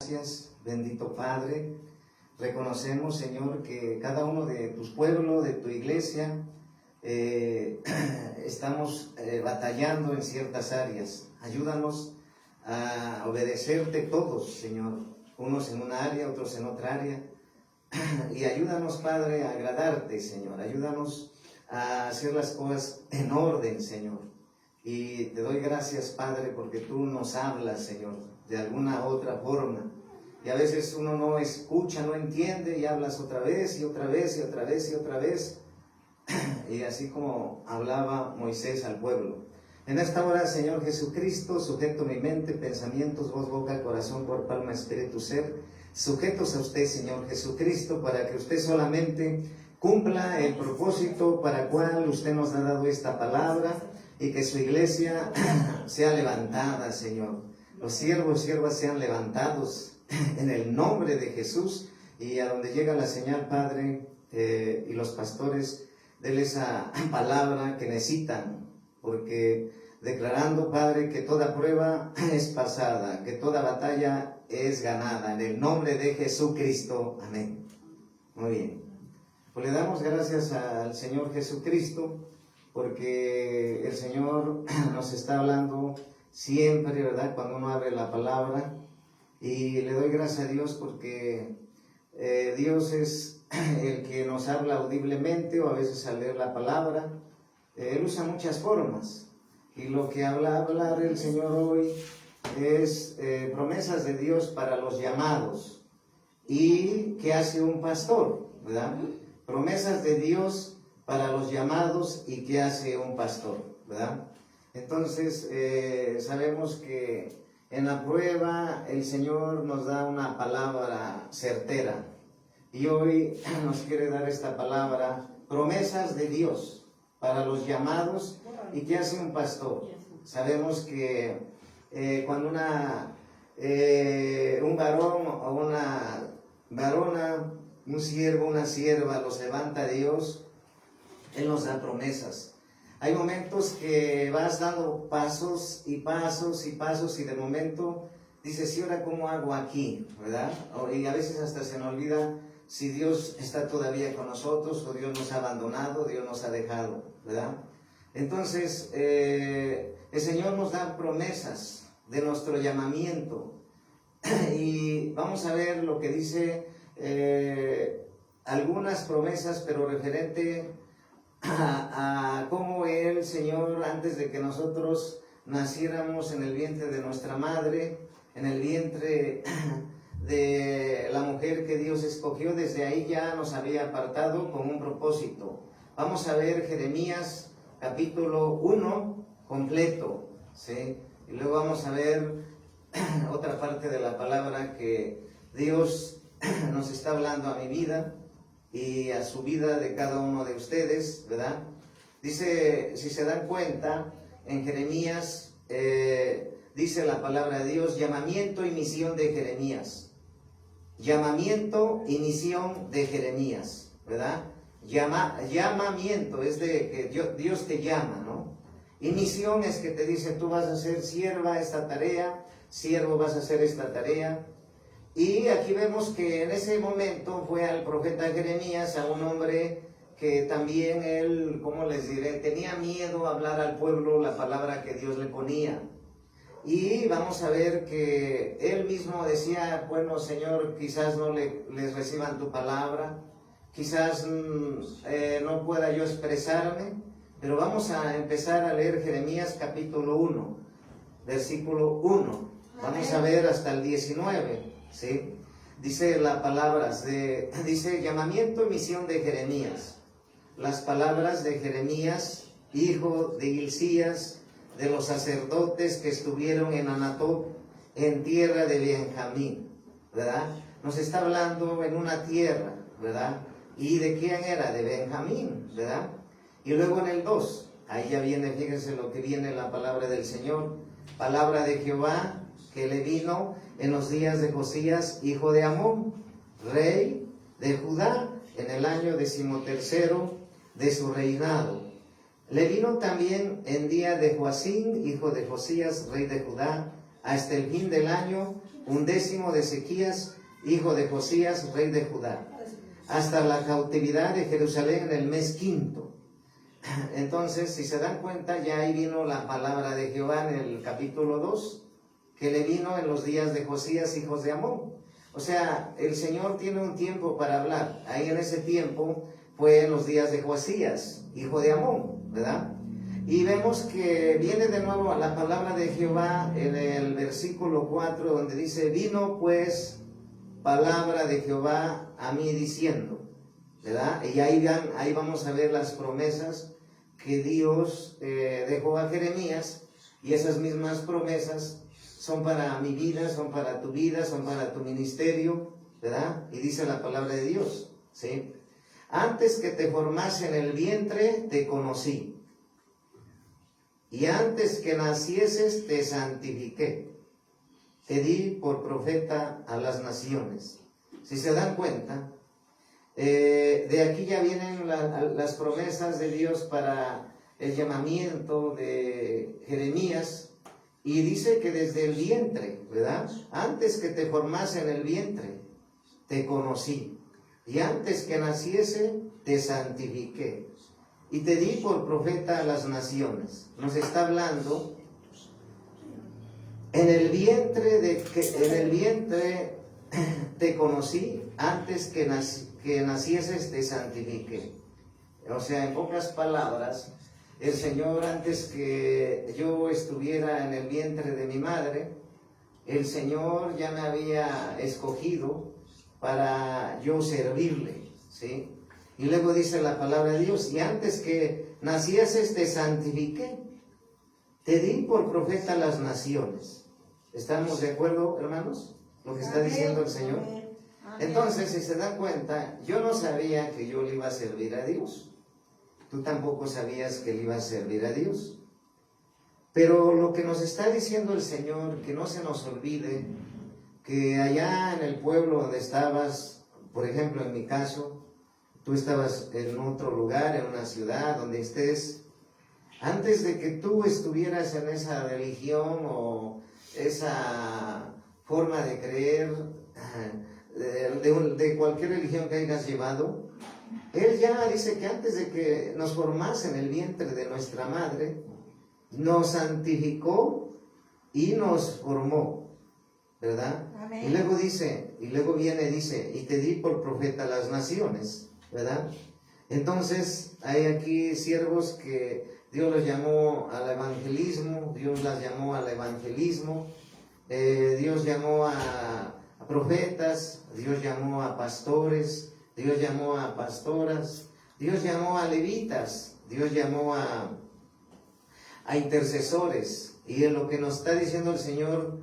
gracias, bendito Padre. Reconocemos, Señor, que cada uno de tus pueblos, de tu iglesia, estamos batallando en ciertas áreas. Ayúdanos a obedecerte todos, Señor, unos en una área, otros en otra área. Y ayúdanos, Padre, a agradarte, Señor. Ayúdanos a hacer las cosas en orden, Señor. Y te doy gracias, Padre, porque tú nos hablas, Señor, de alguna otra forma. Y a veces uno no escucha, no entiende, y hablas otra vez, y otra vez, y otra vez, y otra vez. Y así como hablaba Moisés al pueblo. En esta hora, Señor Jesucristo, sujeto mi mente, pensamientos, voz, boca, corazón, cuerpo, alma, espíritu, ser, sujetos a usted, Señor Jesucristo, para que usted solamente cumpla el propósito para el cual usted nos ha dado esta palabra, y que su iglesia sea levantada, Señor. Los siervos, siervas sean levantados en el nombre de Jesús, y a donde llega la señal, Padre, y los pastores, denle esa palabra que necesitan, porque declarando, Padre, que toda prueba es pasada, que toda batalla es ganada, en el nombre de Jesucristo, amén. Muy bien, pues le damos gracias al Señor Jesucristo, porque el Señor nos está hablando siempre, ¿verdad?, cuando uno abre la palabra. Y le doy gracias a Dios porque Dios es el que nos habla audiblemente, o a veces al leer la palabra. Él usa muchas formas, y lo que hablar el Señor hoy es promesas de Dios para los llamados. ¿Y qué hace un pastor?, ¿verdad? Promesas de Dios para los llamados, y qué hace un pastor, ¿verdad? Entonces sabemos que en la prueba el Señor nos da una palabra certera, y hoy nos quiere dar esta palabra, promesas de Dios para los llamados. ¿Y qué hace un pastor? Sabemos que cuando un varón o una varona, un siervo, una sierva los levanta a Dios, Él nos da promesas. Hay momentos que vas dando pasos y pasos y pasos, y de momento dices, ¿y ahora cómo hago aquí?, ¿verdad? Y a veces hasta se nos olvida si Dios está todavía con nosotros, o Dios nos ha abandonado, Dios nos ha dejado, ¿verdad? Entonces, el Señor nos da promesas de nuestro llamamiento. Y vamos a ver lo que dice algunas promesas, pero referente a cómo el Señor, antes de que nosotros naciéramos en el vientre de nuestra madre, en el vientre de la mujer que Dios escogió, desde ahí ya nos había apartado con un propósito. Vamos a ver Jeremías capítulo 1 completo, ¿sí? Y luego vamos a ver otra parte de la palabra que Dios nos está hablando a mi vida y a su vida de cada uno de ustedes, ¿verdad? Dice, si se dan cuenta, en Jeremías dice la palabra de Dios, llamamiento y misión de Jeremías. Llamamiento y misión de Jeremías, ¿verdad? Llamamiento es de que Dios te llama, ¿no? Y misión es que te dice, tú vas a ser sierva esta tarea, siervo vas a hacer esta tarea. Y aquí vemos que en ese momento fue al profeta Jeremías, a un hombre que también él, ¿cómo les diré?, tenía miedo a hablar al pueblo la palabra que Dios le ponía. Y vamos a ver que él mismo decía, bueno, Señor, quizás no les reciban tu palabra, quizás no pueda yo expresarme, pero vamos a empezar a leer Jeremías capítulo 1, versículo 1. Vamos a ver hasta el 19, ¿sí? Dice las palabras dice llamamiento y misión de Jeremías. Las palabras de Jeremías, hijo de Hilcías, de los sacerdotes que estuvieron en Anatot, en tierra de Benjamín, ¿verdad? Nos está hablando en una tierra, ¿verdad? ¿Y de quién era? De Benjamín, ¿verdad? Y luego en el 2, ahí ya viene, fíjense lo que viene la palabra del Señor, palabra de Jehová que le vino en los días de Josías, hijo de Amón, rey de Judá, en el año 13 de su reinado. Le vino también en día de Joacín, hijo de Josías, rey de Judá, hasta el fin del año 11 de Ezequías, hijo de Josías, rey de Judá, hasta la cautividad de Jerusalén en el mes 5. Entonces, si se dan cuenta, ya ahí vino la palabra de Jehová en el capítulo 2, que le vino en los días de Josías, hijos de Amón. O sea, el Señor tiene un tiempo para hablar. Ahí en ese tiempo fue en los días de Josías, hijo de Amón, ¿verdad? Y vemos que viene de nuevo la palabra de Jehová en el versículo 4, donde dice: vino pues palabra de Jehová a mí diciendo, ¿verdad? Y ahí vamos a ver las promesas que Dios dejó a Jeremías, y esas mismas promesas son para mi vida, son para tu vida, son para tu ministerio, ¿verdad? Y dice la palabra de Dios, ¿sí? Antes que te formase en el vientre, te conocí. Y antes que nacieses, te santifiqué. Te di por profeta a las naciones. Si se dan cuenta, de aquí ya vienen las promesas de Dios para el llamamiento de Jeremías. Y dice que desde el vientre, ¿verdad? Antes que te formase en el vientre, te conocí. Y antes que naciese, te santifiqué. Y te di por profeta a las naciones. Nos está hablando en el vientre te conocí, antes que nacieses te santifiqué. O sea, en pocas palabras, el Señor, antes que yo estuviera en el vientre de mi madre, el Señor ya me había escogido para yo servirle, ¿sí? Y luego dice la palabra de Dios: y antes que nacieses te santifiqué, te di por profeta a las naciones. ¿Estamos de acuerdo, hermanos? Lo que está diciendo el Señor. Entonces, si se dan cuenta, yo no sabía que yo le iba a servir a Dios. Tú tampoco sabías que le iba a servir a Dios. Pero lo que nos está diciendo el Señor, que no se nos olvide, que allá en el pueblo donde estabas, por ejemplo, en mi caso, tú estabas en otro lugar, en una ciudad donde estés, antes de que tú estuvieras en esa religión o esa forma de creer, de cualquier religión que hayas llevado, Él ya dice que antes de que nos formase en el vientre de nuestra madre, nos santificó y nos formó, ¿verdad? Amén. Y luego dice, y te di por profeta a las naciones, ¿verdad? Entonces, hay aquí siervos que Dios los llamó al evangelismo, Dios las llamó al evangelismo, Dios llamó a profetas, Dios llamó a pastores, Dios llamó a pastoras, Dios llamó a levitas, Dios llamó a intercesores. Y en lo que nos está diciendo el Señor,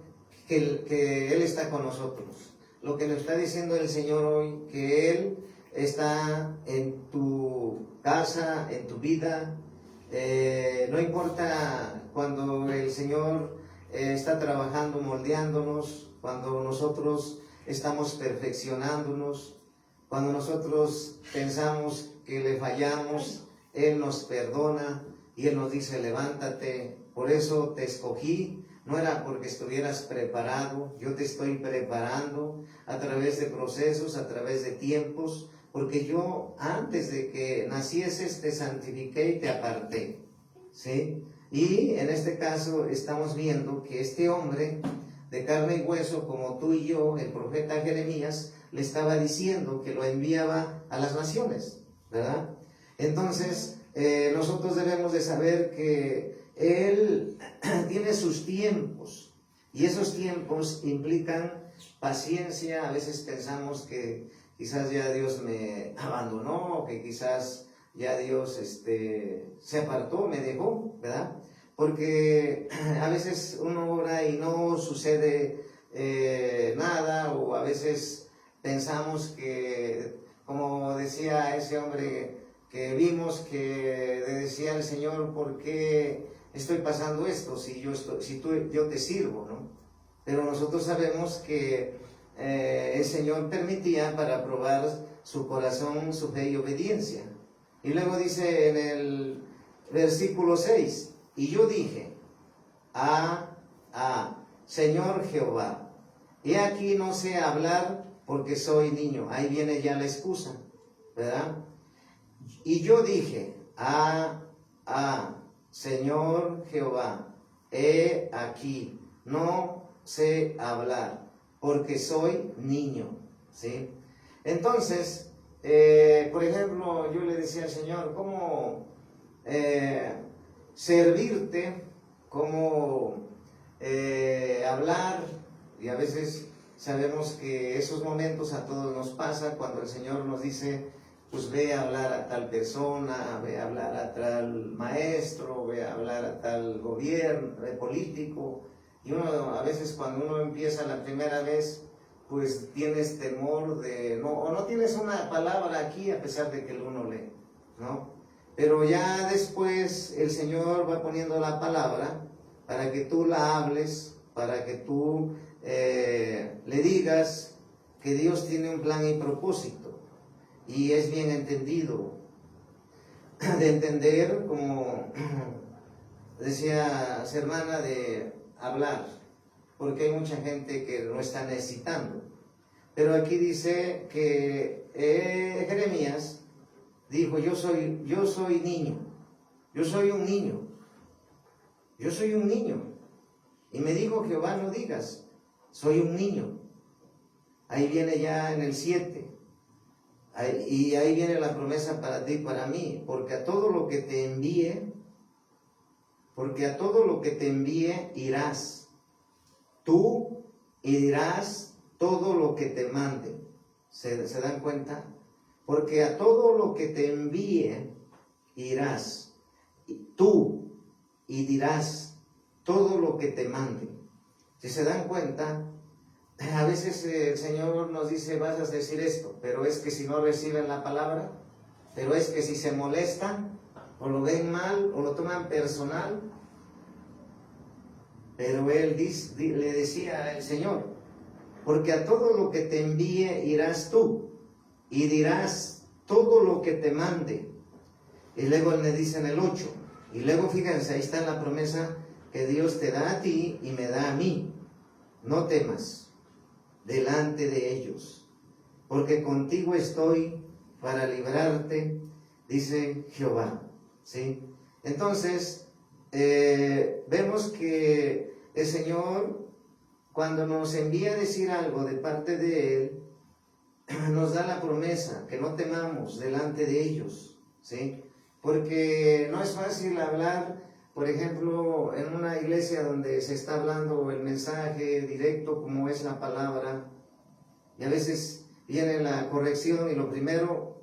que Él está con nosotros. Lo que nos está diciendo el Señor hoy, que Él está en tu casa, en tu vida. No importa cuando el Señor está trabajando, moldeándonos, cuando nosotros estamos perfeccionándonos, cuando nosotros pensamos que le fallamos, Él nos perdona y Él nos dice: levántate, por eso te escogí. No era porque estuvieras preparado, yo te estoy preparando a través de procesos, a través de tiempos, porque yo antes de que nacieses te santifiqué y te aparté, ¿sí? Y en este caso estamos viendo que este hombre de carne y hueso como tú y yo, el profeta Jeremías, le estaba diciendo que lo enviaba a las naciones, ¿verdad? Entonces, nosotros debemos de saber que Él tiene sus tiempos, y esos tiempos implican paciencia. A veces pensamos que quizás ya Dios me abandonó, o que quizás ya Dios se apartó, me dejó, ¿verdad? Porque a veces uno ora y no sucede nada, o a veces pensamos que, como decía ese hombre que vimos, que le decía al Señor: ¿por qué estoy pasando esto si yo te sirvo, ¿no? Pero nosotros sabemos que el Señor permitía para probar su corazón, su fe y obediencia. Y luego dice en el versículo 6: y yo dije, Señor Jehová, he aquí no sé hablar porque soy niño. Ahí viene ya la excusa, ¿verdad? Y yo dije, Señor Jehová, he aquí, no sé hablar, porque soy niño, ¿sí? Entonces, por ejemplo, yo le decía al Señor, ¿cómo servirte? ¿Cómo hablar? Y a veces sabemos que esos momentos a todos nos pasa cuando el Señor nos dice, pues ve a hablar a tal persona, ve a hablar a tal maestro, ve a hablar a tal gobierno, político. Y uno a veces cuando uno empieza la primera vez, pues tienes temor de, no, o no tienes una palabra aquí a pesar de que el uno lee, ¿no? Pero ya después el Señor va poniendo la palabra para que tú la hables, para que tú le digas que Dios tiene un plan y propósito. Y es bien entendido, de entender, como decía su hermana, de hablar, porque hay mucha gente que lo está necesitando. Pero aquí dice que Jeremías dijo, yo soy niño, yo soy un niño, yo soy un niño. Y me dijo Jehová, no digas, soy un niño. Ahí viene ya en el 7. Y ahí viene la promesa para ti y para mí, porque a todo lo que te envíe irás, tú y dirás todo lo que te mande. ¿Se dan cuenta? Porque a todo lo que te envíe irás, tú y dirás todo lo que te mande. Si se dan cuenta, a veces el Señor nos dice, vas a decir esto, pero es que si no reciben la palabra, pero es que si se molestan, o lo ven mal, o lo toman personal. Pero Él le decía al Señor, porque a todo lo que te envíe irás tú, y dirás todo lo que te mande. Y luego Él le dice en el 8, y luego fíjense, ahí está la promesa que Dios te da a ti y me da a mí. No temas delante de ellos, porque contigo estoy para librarte, dice Jehová, ¿sí? Entonces, vemos que el Señor, cuando nos envía a decir algo de parte de Él, nos da la promesa que no temamos delante de ellos, ¿sí? Porque no es fácil hablar, por ejemplo, en una iglesia donde se está hablando el mensaje directo como es la palabra, y a veces viene la corrección y lo primero,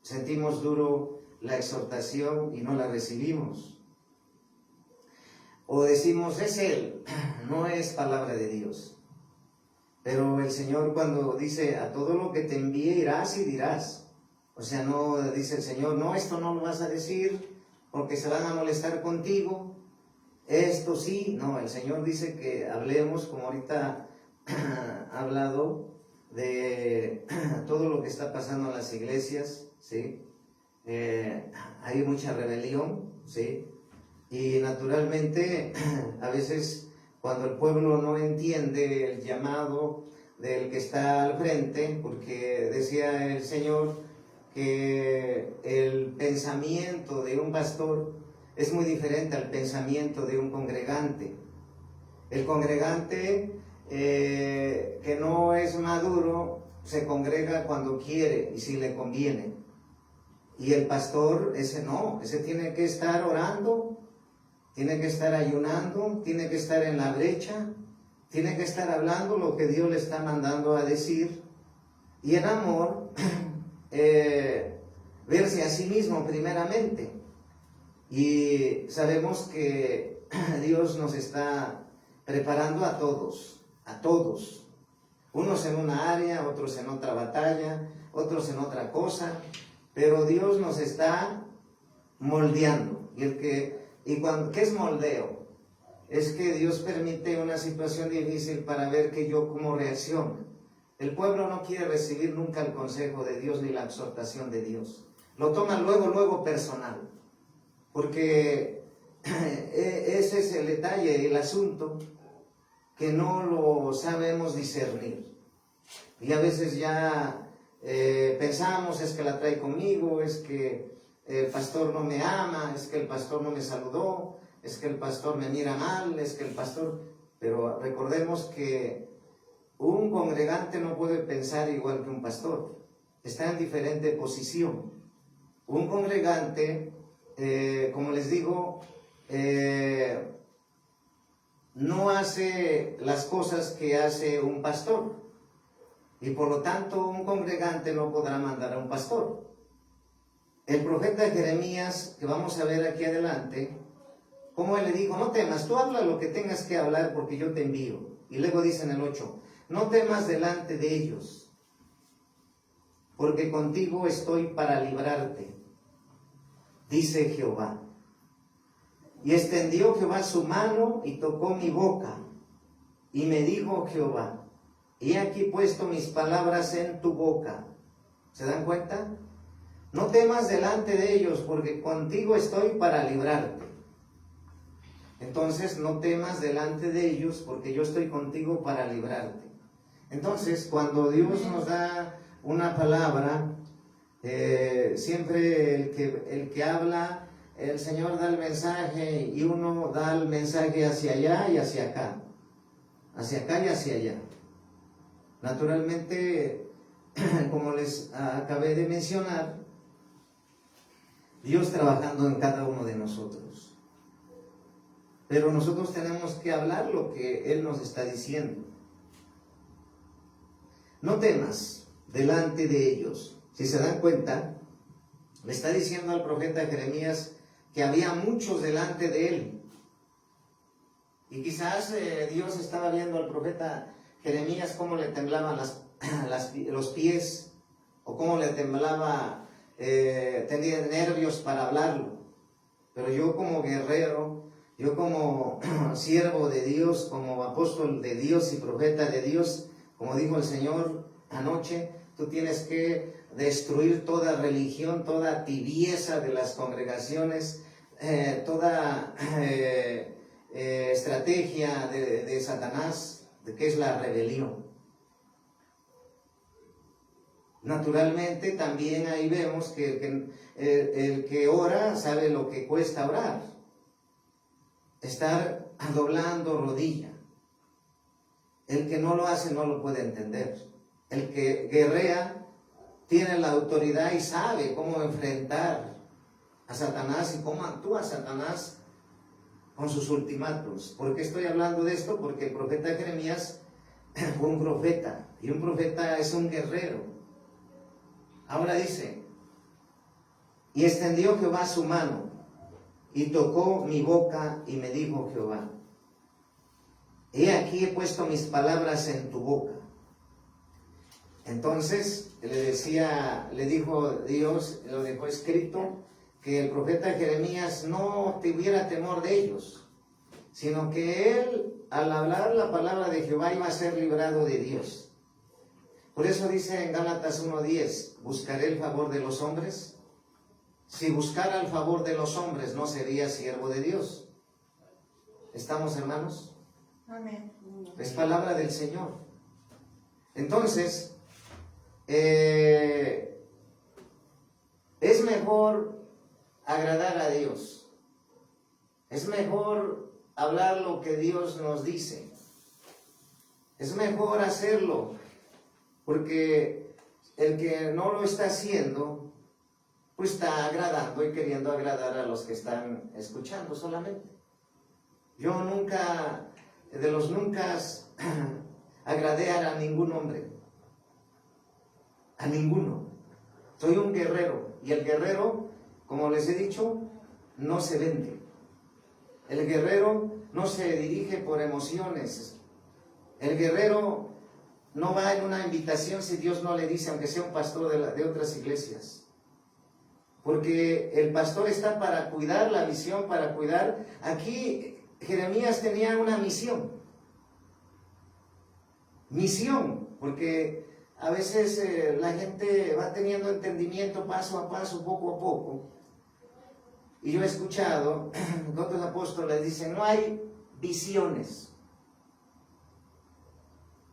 sentimos duro la exhortación y no la recibimos. O decimos, es Él, no es palabra de Dios. Pero el Señor cuando dice, a todo lo que te envíe irás y dirás. O sea, no dice el Señor, no, esto no lo vas a decir porque se van a molestar contigo, esto sí. No, el Señor dice que hablemos, como ahorita ha hablado, de todo lo que está pasando en las iglesias, ¿sí? Hay mucha rebelión, ¿sí? Y naturalmente, a veces cuando el pueblo no entiende el llamado del que está al frente, porque decía el Señor que el pensamiento de un pastor es muy diferente al pensamiento de un congregante. El congregante que no es maduro se congrega cuando quiere y si le conviene. Y el pastor, ese no, ese tiene que estar orando, tiene que estar ayunando, tiene que estar en la brecha, tiene que estar hablando lo que Dios le está mandando a decir, y en amor verse a sí mismo primeramente. Y sabemos que Dios nos está preparando a todos, unos en una área, otros en otra batalla, otros en otra cosa, pero Dios nos está moldeando. ¿Qué es moldeo? Es que Dios permite una situación difícil para ver que yo cómo reacciono. El pueblo no quiere recibir nunca el consejo de Dios ni la exhortación de Dios. Lo toman luego personal. Porque ese es el detalle, el asunto, que no lo sabemos discernir. Y a veces ya pensamos, es que la trae conmigo, es que el pastor no me ama, es que el pastor no me saludó, es que el pastor me mira mal, es que el pastor... Pero recordemos que un congregante no puede pensar igual que un pastor, está en diferente posición. Un congregante, como les digo, no hace las cosas que hace un pastor, y por lo tanto un congregante no podrá mandar a un pastor. El profeta Jeremías, que vamos a ver aquí adelante, como él le dijo, no temas, tú habla lo que tengas que hablar porque yo te envío. Y luego dice en el 8, no temas delante de ellos, porque contigo estoy para librarte, dice Jehová. Y extendió Jehová su mano y tocó mi boca, y me dijo Jehová, he aquí puesto mis palabras en tu boca. ¿Se dan cuenta? No temas delante de ellos, porque contigo estoy para librarte. Entonces, no temas delante de ellos, porque yo estoy contigo para librarte. Entonces, cuando Dios nos da una palabra, siempre el que habla, el Señor da el mensaje y uno da el mensaje hacia allá y hacia acá. Hacia acá y hacia allá. Naturalmente, como les acabé de mencionar, Dios trabajando en cada uno de nosotros. Pero nosotros tenemos que hablar lo que Él nos está diciendo. No temas delante de ellos. Si se dan cuenta, le está diciendo al profeta Jeremías que había muchos delante de él. Y quizás Dios estaba viendo al profeta Jeremías cómo le temblaban los pies, o cómo le temblaba, tenía nervios para hablarlo. Pero yo como guerrero, yo como siervo de Dios, como apóstol de Dios y profeta de Dios, como dijo el Señor anoche, tú tienes que destruir toda religión, toda tibieza de las congregaciones, toda estrategia de Satanás, de que es la rebelión. Naturalmente también ahí vemos que el que ora sabe lo que cuesta orar. Estar doblando rodilla. El que no lo hace no lo puede entender. El que guerrea tiene la autoridad y sabe cómo enfrentar a Satanás y cómo actúa Satanás con sus ultimátumos. ¿Por qué estoy hablando de esto? Porque el profeta Jeremías fue un profeta, y un profeta es un guerrero. Ahora dice, y extendió Jehová su mano y tocó mi boca y me dijo Jehová, he aquí he puesto mis palabras en tu boca. Entonces le dijo Dios, lo dejó escrito, que el profeta Jeremías no tuviera temor de ellos, sino que él, al hablar la palabra de Jehová, iba a ser librado de Dios. Por eso dice en Gálatas 1:10, ¿buscaré el favor de los hombres? Si buscara el favor de los hombres, no sería siervo de Dios. ¿Estamos, hermanos? Amén. Es palabra del Señor. Entonces, es mejor agradar a Dios. Es mejor hablar lo que Dios nos dice. Es mejor hacerlo, porque el que no lo está haciendo, pues está agradando y queriendo agradar a los que están escuchando solamente. Yo nunca, de los nunca, agradé a ningún hombre. A ninguno. Soy un guerrero, y el guerrero, como les he dicho, no se vende. El guerrero no se dirige por emociones. El guerrero no va en una invitación si Dios no le dice, aunque sea un pastor de otras iglesias. Porque el pastor está para cuidar la misión, para cuidar. Aquí Jeremías tenía una misión. Misión, porque a veces la gente va teniendo entendimiento paso a paso, poco a poco. Y yo he escuchado que otros apóstoles dicen, no hay visiones.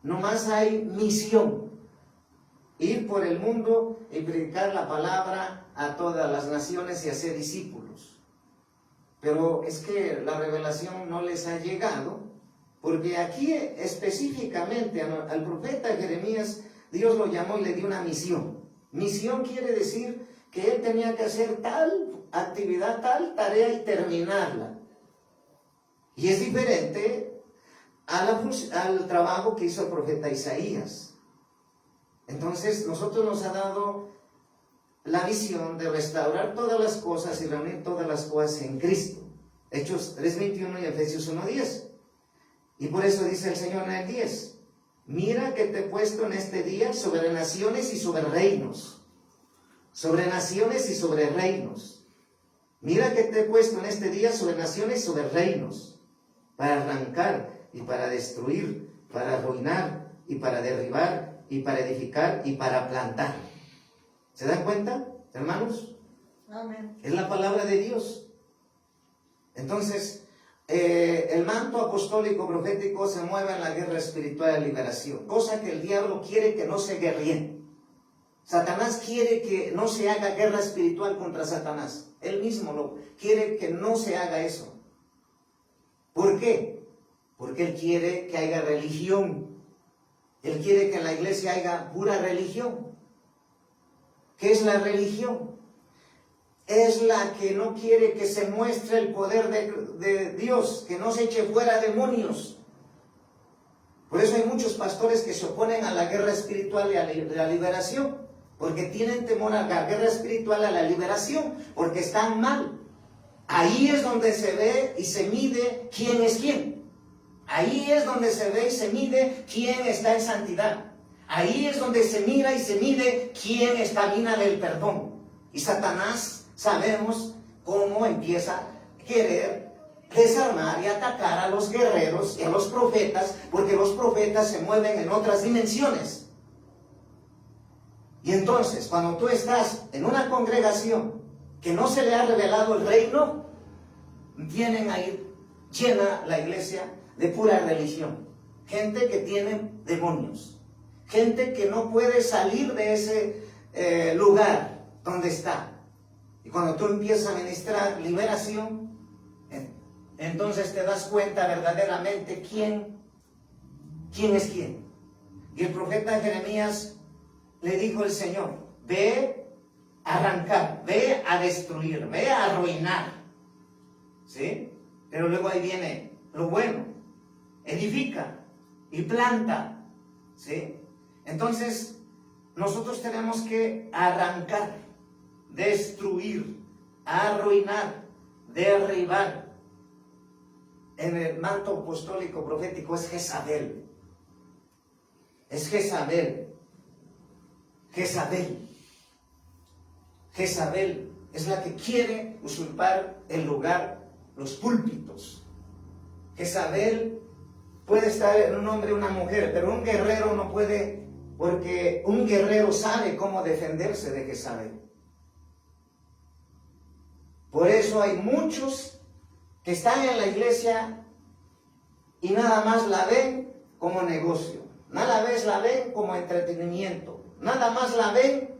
nomás hay misión. Ir por el mundo y predicar la palabra a todas las naciones y hacer discípulos. Pero es que la revelación no les ha llegado, porque aquí específicamente al profeta Jeremías, Dios lo llamó y le dio una misión. Misión quiere decir que él tenía que hacer tal actividad, tal tarea y terminarla. Y es diferente al trabajo que hizo el profeta Isaías. Entonces, nosotros nos ha dado la misión de restaurar todas las cosas y reunir todas las cosas en Cristo. Hechos 3:21 y Efesios 1:10. Y por eso dice el Señor en el 10: mira que te he puesto en este día sobre naciones y sobre reinos. Sobre naciones y sobre reinos. Mira que te he puesto en este día sobre naciones y sobre reinos, para arrancar y para destruir, para arruinar y para derribar y para edificar y para plantar. ¿Se dan cuenta, hermanos? Amén. Es la palabra de Dios. Entonces, el manto apostólico profético se mueve en la guerra espiritual de liberación, cosa que el diablo quiere que no se guerríe. Satanás quiere que no se haga guerra espiritual contra Satanás. Él mismo quiere que no se haga eso. ¿Por qué? Porque él quiere que haya religión. Él quiere que en la iglesia haya pura religión. ¿Qué es la religión? Es la que no quiere que se muestre el poder de Dios, que no se eche fuera demonios. Por eso hay muchos pastores que se oponen a la guerra espiritual y a la liberación, porque tienen temor a la guerra espiritual, a la liberación, porque están mal. Ahí es donde se ve y se mide quién es quién. Ahí es donde se ve y se mide quién está en santidad. Ahí es donde se mira y se mide quién está bien del perdón. Y Satanás, sabemos cómo empieza a querer desarmar y atacar a los guerreros y a los profetas, porque los profetas se mueven en otras dimensiones. Y entonces, cuando tú estás en una congregación que no se le ha revelado el reino, vienen a ir llena la iglesia de pura religión. Gente que tiene demonios. Gente que no puede salir de ese lugar donde está. Y cuando tú empiezas a ministrar liberación, entonces te das cuenta verdaderamente quién es quién. Y el profeta Jeremías le dijo el Señor: ve a arrancar, ve a destruir, ve a arruinar. ¿Sí? Pero luego ahí viene lo bueno: edifica y planta. ¿Sí? Entonces, nosotros tenemos que arrancar, destruir, arruinar, derribar. En el manto apostólico profético es Jezabel. Es Jezabel. Jezabel. Jezabel es la que quiere usurpar el lugar, los púlpitos. Jezabel puede estar en un hombre o una mujer, pero un guerrero no puede, porque un guerrero sabe cómo defenderse de Jezabel. Por eso hay muchos que están en la iglesia y nada más la ven como negocio, nada más la ven como entretenimiento, nada más la ven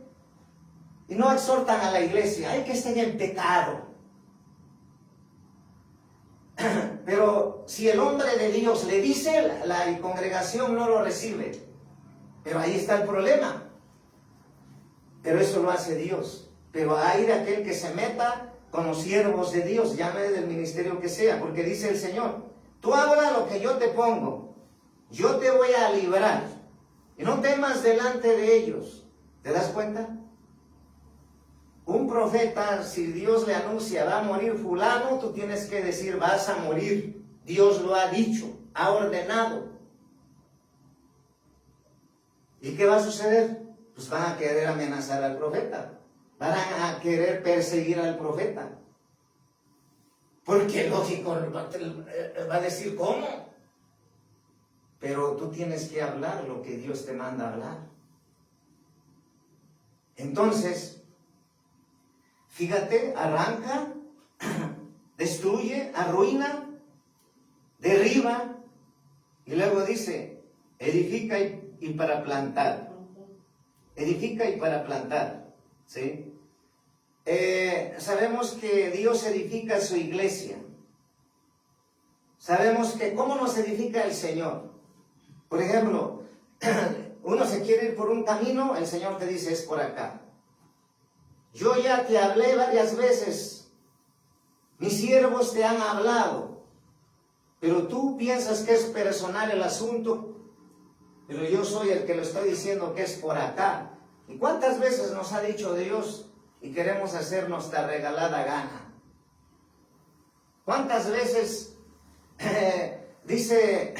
y no exhortan a la iglesia: hay que estar en pecado. Pero si el hombre de Dios le dice, la congregación no lo recibe. Pero ahí está el problema. Pero eso lo hace Dios. Pero hay de aquel que se meta con los siervos de Dios, llame del ministerio que sea, porque dice el Señor: tú habla lo que yo te pongo, yo te voy a librar, y no temas delante de ellos. ¿Te das cuenta? Un profeta, si Dios le anuncia va a morir fulano, tú tienes que decir: vas a morir. Dios lo ha dicho, ha ordenado. ¿Y qué va a suceder? Pues van a querer amenazar al profeta, van a querer perseguir al profeta. Porque lógico, va a decir: ¿cómo? Pero tú tienes que hablar lo que Dios te manda hablar. Entonces, fíjate, arranca, destruye, arruina, derriba, y luego dice: edifica y para plantar. Edifica y para plantar, ¿sí? Sabemos que Dios edifica su iglesia. Sabemos que cómo nos edifica el Señor. Por ejemplo, uno se quiere ir por un camino, el Señor te dice, es por acá. Yo ya te hablé varias veces, mis siervos te han hablado, pero tú piensas que es personal el asunto, pero yo soy el que lo estoy diciendo que es por acá. ¿Y cuántas veces nos ha dicho Dios y queremos hacer nuestra regalada gana? ¿Cuántas veces dice,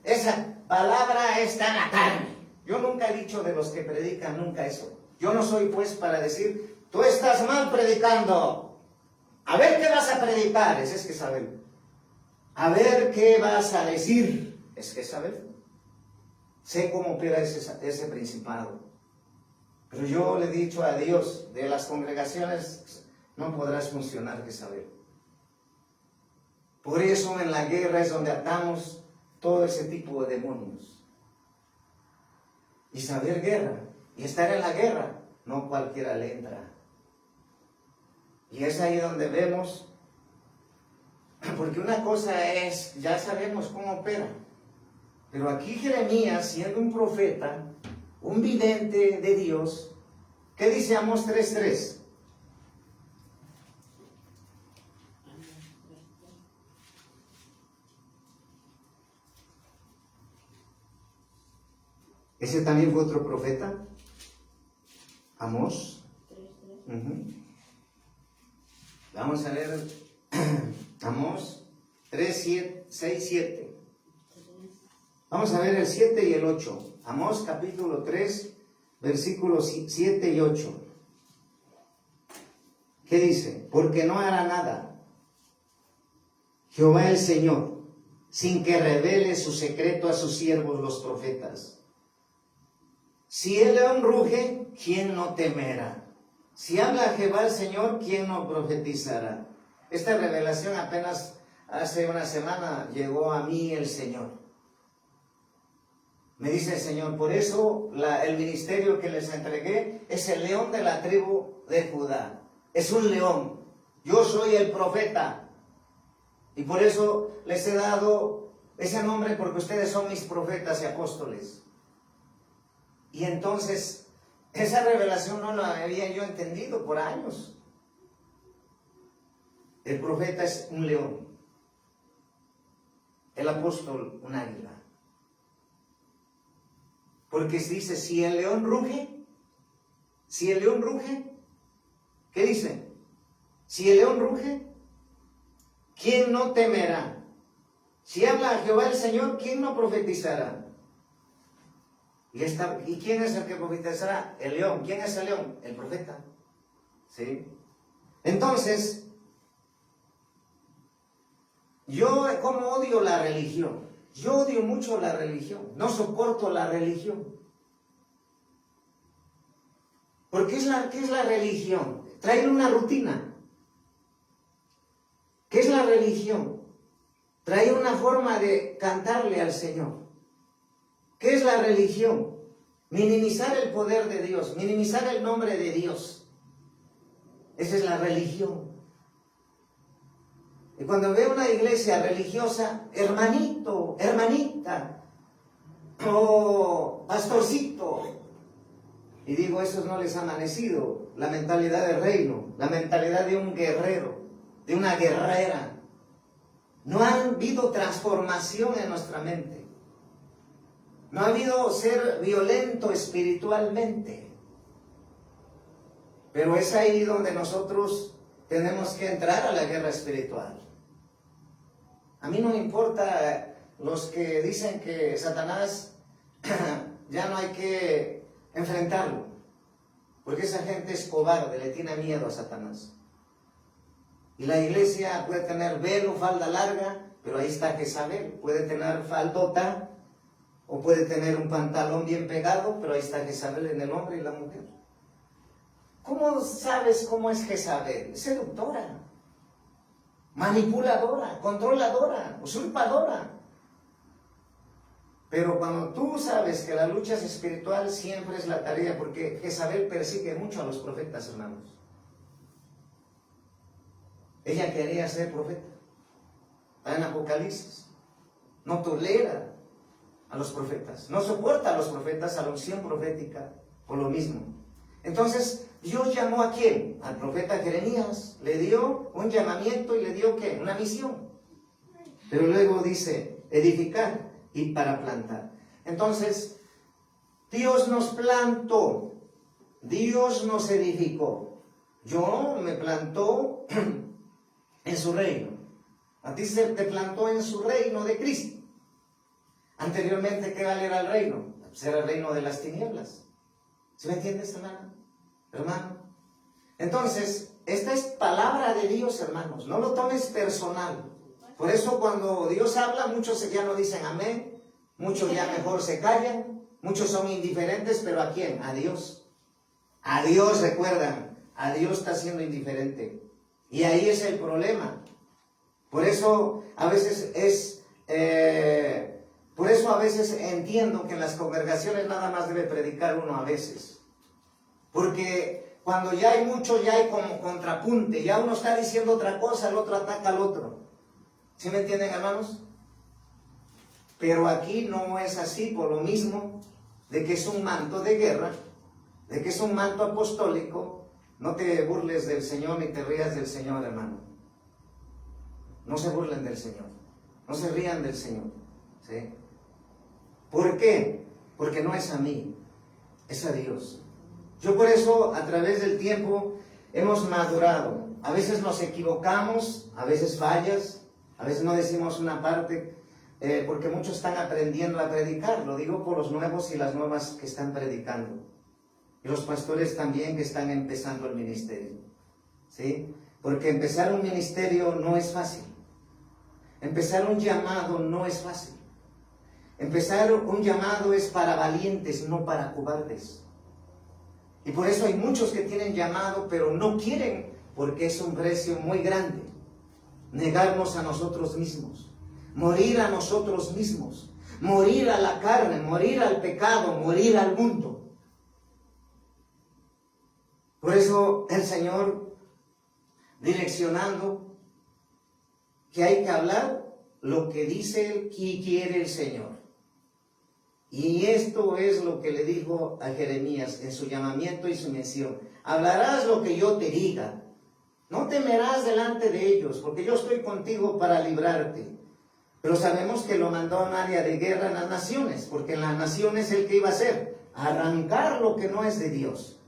esa palabra está en la carne? Yo nunca he dicho de los que predican nunca eso. Yo no soy pues para decir, tú estás mal predicando. A ver qué vas a predicar, es que saber. A ver qué vas a decir, es que saber. Sé cómo opera ese principado. Pero yo le he dicho a Dios, de las congregaciones no podrás funcionar que saber. Por eso en la guerra es donde atamos todo ese tipo de demonios. Y saber guerra, y estar en la guerra, no cualquiera le entra. Y es ahí donde vemos, porque una cosa es, ya sabemos cómo opera, pero aquí Jeremías, siendo un profeta, un vidente de Dios, ¿qué dice Amós 3:3? ¿Ese también fue otro profeta? Amós. Vamos a leer Amós 3, 6, 7. Vamos a ver el 7 y el 8. Amós capítulo 3, versículos 7 y 8. ¿Qué dice? Porque no hará nada Jehová el Señor sin que revele su secreto a sus siervos los profetas. Si el león ruge, ¿quién no temerá? Si habla Jehová el Señor, ¿quién no profetizará? Esta revelación apenas hace una semana llegó a mí el Señor. Me dice el Señor, por eso el ministerio que les entregué es el león de la tribu de Judá. Es un león. Yo soy el profeta. Y por eso les he dado ese nombre, porque ustedes son mis profetas y apóstoles. Y entonces, esa revelación no la había yo entendido por años. El profeta es un león. El apóstol, un águila. Porque dice, si el león ruge, ¿qué dice? Si el león ruge, ¿quién no temerá? Si habla Jehová el Señor, ¿quién no profetizará? ¿Y quién es el que profetizará? El león. ¿Quién es el león? El profeta. ¿Sí? Entonces, yo como odio la religión. Yo odio mucho la religión. No soporto la religión. Porque ¿qué es la religión? Traer una rutina. ¿Qué es la religión? Traer una forma de cantarle al Señor. ¿Qué es la religión? Minimizar el poder de Dios, minimizar el nombre de Dios. Esa es la religión. Y cuando veo una iglesia religiosa, hermanito, hermanita, o pastorcito, y digo, esos no les ha amanecido la mentalidad del reino, la mentalidad de un guerrero, de una guerrera. No ha habido transformación en nuestra mente. No ha habido ser violento espiritualmente. Pero es ahí donde nosotros tenemos que entrar a la guerra espiritual. A mí no me importa los que dicen que Satanás ya no hay que enfrentarlo, porque esa gente es cobarde, le tiene miedo a Satanás. Y la iglesia puede tener velo, falda larga, pero ahí está Jezabel. Puede tener faldota, o puede tener un pantalón bien pegado, pero ahí está Jezabel en el hombre y la mujer. ¿Cómo sabes cómo es Jezabel? Seductora, manipuladora, controladora, usurpadora. Pero cuando tú sabes que la lucha es espiritual, siempre es la tarea, porque Jezabel persigue mucho a los profetas, hermanos. Ella quería ser profeta. Está en Apocalipsis. No tolera a los profetas. No soporta a los profetas, a la unción profética, por lo mismo. Entonces, Dios llamó ¿a quién? Al profeta Jeremías. Le dio un llamamiento y le dio ¿qué? Una misión. Pero luego dice, edificar y para plantar. Entonces, Dios nos plantó, Dios nos edificó. Yo me plantó en su reino. A ti se te plantó en su reino de Cristo. Anteriormente, ¿qué era el reino? Pues era el reino de las tinieblas. ¿Sí me entiendes, hermano? Hermano. Entonces, esta es palabra de Dios, hermanos. No lo tomes personal. Por eso cuando Dios habla, muchos ya no dicen amén, muchos ya mejor se callan, muchos son indiferentes, pero ¿a quién? A Dios. A Dios, recuerdan, a Dios está siendo indiferente. Y ahí es el problema. Por eso a veces entiendo que en las congregaciones nada más debe predicar uno a veces. Porque cuando ya hay mucho, ya hay como contrapunte, ya uno está diciendo otra cosa, el otro ataca al otro. ¿Sí me entienden, hermanos? Pero aquí no es así, por lo mismo de que es un manto de guerra, de que es un manto apostólico. No te burles del Señor ni te rías del Señor, hermano. No se burlen del Señor, no se rían del Señor, ¿sí? ¿Por qué? Porque no es a mí, es a Dios. Yo por eso, a través del tiempo, hemos madurado. A veces nos equivocamos, a veces fallas, a veces no decimos una parte, porque muchos están aprendiendo a predicar. Lo digo por los nuevos y las nuevas que están predicando. Y los pastores también que están empezando el ministerio, ¿sí? Porque empezar un ministerio no es fácil. Empezar un llamado no es fácil. Empezar un llamado es para valientes, no para cobardes. Y por eso hay muchos que tienen llamado, pero no quieren, porque es un precio muy grande. Negarnos a nosotros mismos, morir a nosotros mismos, morir a la carne, morir al pecado, morir al mundo. Por eso el Señor, direccionando, que hay que hablar lo que dice Él y quiere el Señor. Y esto es lo que le dijo a Jeremías en su llamamiento y su mención. Hablarás lo que yo te diga. No temerás delante de ellos, porque yo estoy contigo para librarte. Pero sabemos que lo mandó a un área de guerra en las naciones, porque en las naciones ¿el que iba a hacer? Arrancar lo que no es de Dios.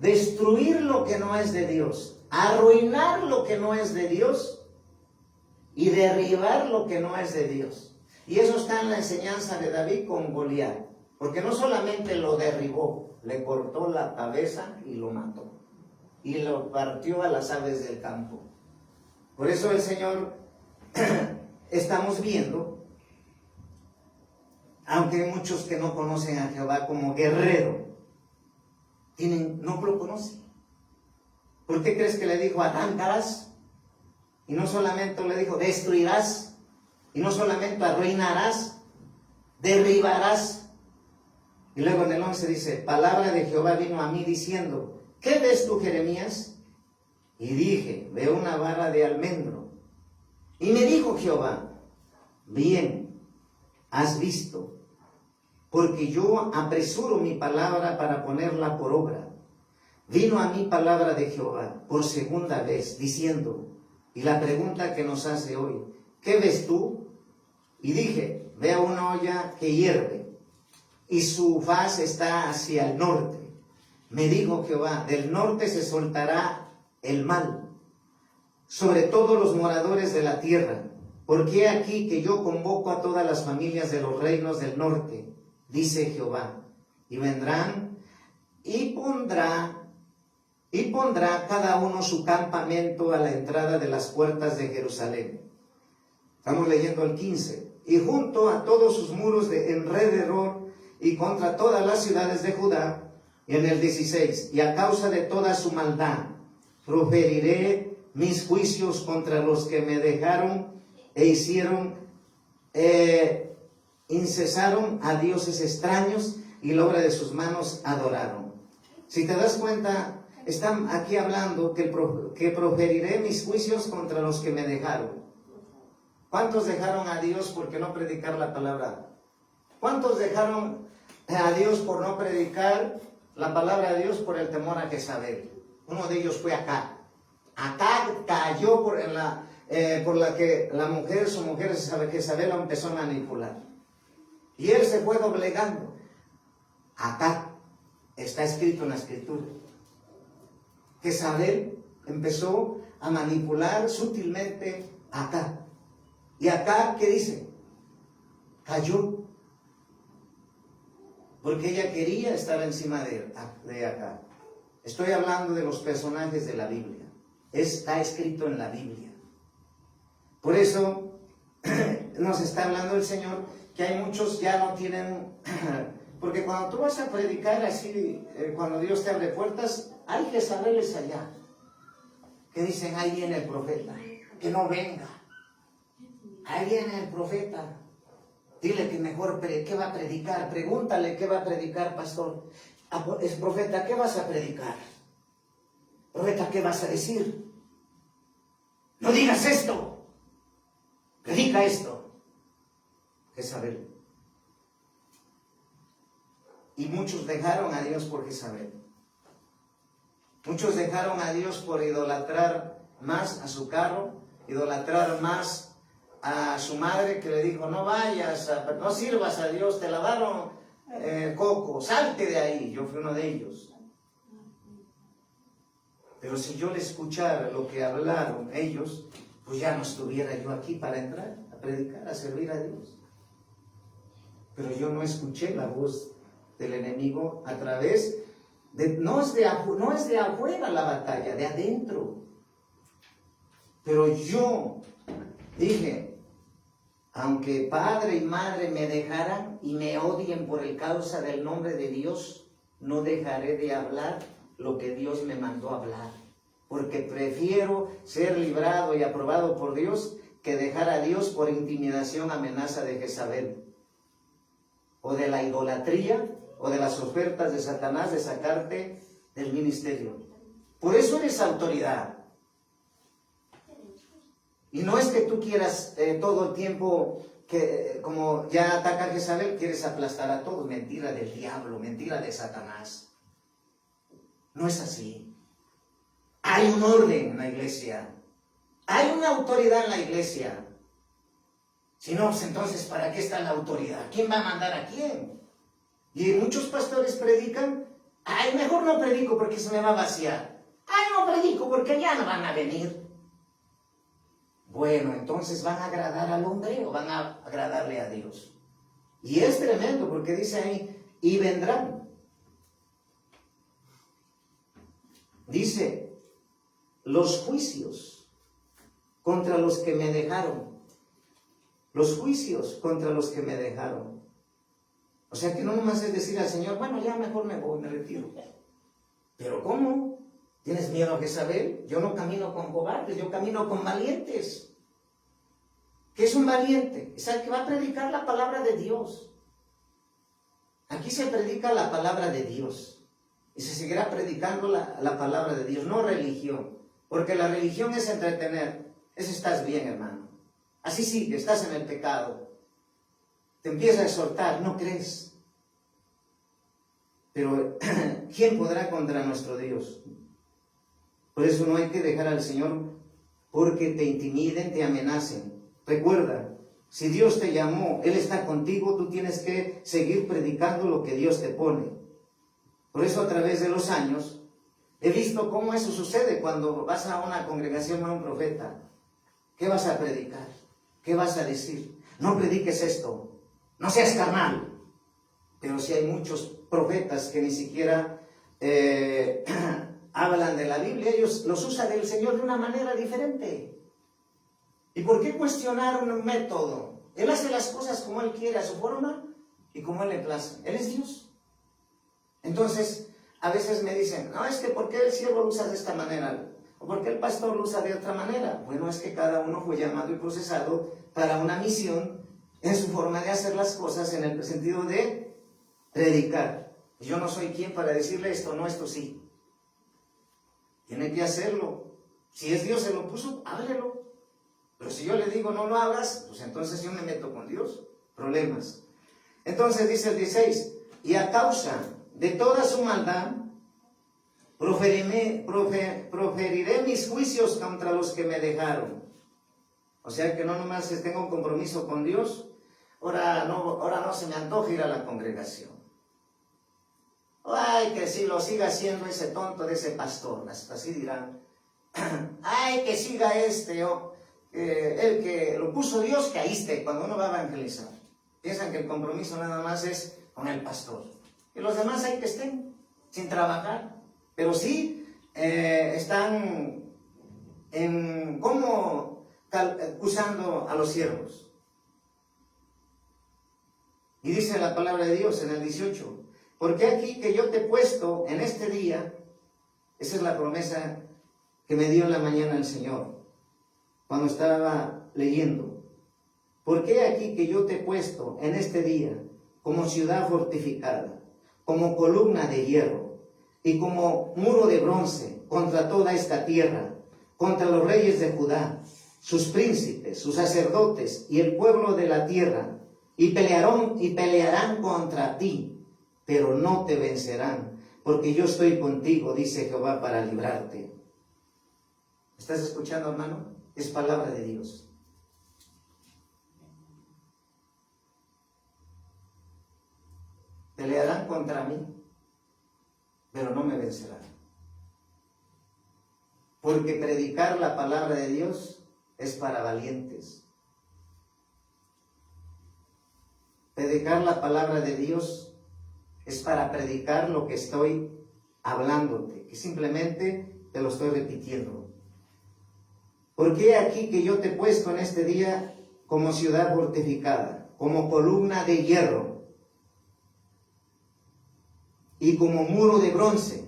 Destruir lo que no es de Dios. Arruinar lo que no es de Dios. Y derribar lo que no es de Dios. Y eso está en la enseñanza de David con Goliat. Porque no solamente lo derribó, le cortó la cabeza y lo mató. Y lo partió a las aves del campo. Por eso el Señor, estamos viendo, aunque hay muchos que no conocen a Jehová como guerrero, no lo conocen. ¿Por qué crees que le dijo arrancarás? Y no solamente le dijo destruirás. Y no solamente arruinarás, derribarás. Y luego en el 11 dice, palabra de Jehová vino a mí diciendo, ¿qué ves tú, Jeremías? Y dije, veo una vara de almendro. Y me dijo Jehová, bien, has visto, porque yo apresuro mi palabra para ponerla por obra. Vino a mí palabra de Jehová por segunda vez, diciendo, y la pregunta que nos hace hoy, ¿qué ves tú? Y dije, veo una olla que hierve, y su faz está hacia el norte. Me dijo Jehová, del norte se soltará el mal sobre todos los moradores de la tierra, porque he aquí que yo convoco a todas las familias de los reinos del norte, dice Jehová, y vendrán, y pondrá cada uno su campamento a la entrada de las puertas de Jerusalén. Estamos leyendo el 15. Y junto a todos sus muros de alrededor y contra todas las ciudades de Judá. Y en el 16. Y a causa de toda su maldad, proferiré mis juicios contra los que me dejaron e hicieron incesaron a dioses extraños y la obra de sus manos adoraron. Si te das cuenta, están aquí hablando que proferiré mis juicios contra los que me dejaron. ¿Cuántos dejaron a Dios por no predicar la palabra? ¿Cuántos dejaron a Dios por no predicar la palabra de Dios por el temor a Jezabel? Uno de ellos fue Acab. Acab cayó por la que su mujer Jezabel lo empezó a manipular. Y él se fue doblegando. Acab, está escrito en la escritura. Jezabel empezó a manipular sutilmente a Acab. Y Acab, ¿qué dice? Cayó. Porque ella quería estar encima de Acab. Estoy hablando de los personajes de la Biblia. Está escrito en la Biblia. Por eso nos está hablando el Señor que hay muchos ya no tienen... Porque cuando tú vas a predicar así, cuando Dios te abre puertas, hay que saberles allá. Que dicen, ahí viene el profeta. Que no venga. Ahí viene el profeta. Dile que mejor, ¿qué va a predicar? Pregúntale qué va a predicar, pastor. Es profeta, ¿qué vas a predicar? Profeta, ¿qué vas a decir? No digas esto. Predica esto. Jezabel. Y muchos dejaron a Dios por Jezabel. Muchos dejaron a Dios por idolatrar más a su carro, idolatrar más a su madre, que le dijo, no vayas, no sirvas a Dios, te lavaron coco, salte de ahí. Yo fui uno de ellos. Pero si yo le escuchara lo que hablaron ellos, pues ya no estuviera yo aquí para entrar a predicar, a servir a Dios. Pero yo no escuché la voz del enemigo a través de... No es de afuera la batalla, de adentro. Pero yo dije, aunque padre y madre me dejaran y me odien por el causa del nombre de Dios, no dejaré de hablar lo que Dios me mandó hablar, porque prefiero ser librado y aprobado por Dios que dejar a Dios por intimidación, amenaza de Jezabel, o de la idolatría, o de las ofertas de Satanás de sacarte del ministerio. Por eso eres autoridad. Y no es que tú quieras todo el tiempo, que como ya ataca a Jezabel, quieres aplastar a todos. Mentira del diablo, mentira de Satanás. No es así. Hay un orden en la iglesia. Hay una autoridad en la iglesia. Si no, pues entonces, ¿para qué está la autoridad? ¿Quién va a mandar a quién? Y muchos pastores predican, ay, mejor no predico porque se me va a vaciar. Ay, no predico porque ya no van a venir. Bueno, entonces ¿van a agradar al hombre o van a agradarle a Dios? Y es tremendo porque dice ahí, y vendrán. Dice, los juicios contra los que me dejaron. Los juicios contra los que me dejaron. O sea que no nomás es decir al Señor, bueno, ya mejor me voy, me retiro. ¿Pero cómo? ¿Tienes miedo a Jezabel? Yo no camino con cobardes, yo camino con valientes. ¿Qué es un valiente? Es el que va a predicar la palabra de Dios. Aquí se predica la palabra de Dios. Y se seguirá predicando la palabra de Dios, no religión. Porque la religión es entretener. Eso estás bien, hermano. Así sigue, estás en el pecado. Te empieza a exhortar, ¿no crees? Pero ¿quién podrá contra nuestro Dios? Por eso no hay que dejar al Señor porque te intimiden, te amenacen. Recuerda, si Dios te llamó, Él está contigo, tú tienes que seguir predicando lo que Dios te pone. Por eso a través de los años he visto cómo eso sucede cuando vas a una congregación a un profeta. ¿Qué vas a predicar? ¿Qué vas a decir? No prediques esto. No seas carnal. Pero si hay muchos profetas que ni siquiera hablan de la Biblia, ellos los usan del Señor de una manera diferente. ¿Y por qué cuestionar un método? Él hace las cosas como Él quiere, a su forma y como Él le place. Él es Dios. Entonces, a veces me dicen, no, es que ¿por qué el siervo lo usa de esta manera? ¿O por qué el pastor lo usa de otra manera? Bueno, es que cada uno fue llamado y procesado para una misión en su forma de hacer las cosas, en el sentido de predicar. Yo no soy quien para decirle esto no, esto sí. Tiene que hacerlo. Si es Dios se lo puso, háblelo. Pero si yo le digo no lo hagas, pues entonces yo me meto con Dios. Problemas. Entonces dice el 16, y a causa de toda su maldad, proferiré mis juicios contra los que me dejaron. O sea que no nomás tengo un compromiso con Dios, ahora no se me antoja ir a la congregación. Ay, que si lo siga haciendo ese tonto de ese pastor, así dirán. Ay, que siga el que lo puso Dios, que ahí esté, cuando uno va a evangelizar. Piensan que el compromiso nada más es con el pastor. Y los demás hay que estén, sin trabajar. Pero sí están acusando a los siervos. Y dice la palabra de Dios en el 18, porque aquí que yo te he puesto en este día, esa es la promesa que me dio en la mañana el Señor, cuando estaba leyendo. Porque aquí que yo te he puesto en este día, como ciudad fortificada, como columna de hierro, y como muro de bronce contra toda esta tierra, contra los reyes de Judá, sus príncipes, sus sacerdotes y el pueblo de la tierra, y pelearán contra ti, pero no te vencerán, porque yo estoy contigo, dice Jehová, para librarte. ¿Estás escuchando, hermano? Es palabra de Dios. Pelearán contra mí, pero no me vencerán. Porque predicar la palabra de Dios es para valientes. Predicar la palabra de Dios es para predicar lo que estoy hablándote, que simplemente te lo estoy repitiendo. Porque aquí que yo te he puesto en este día como ciudad fortificada, como columna de hierro y como muro de bronce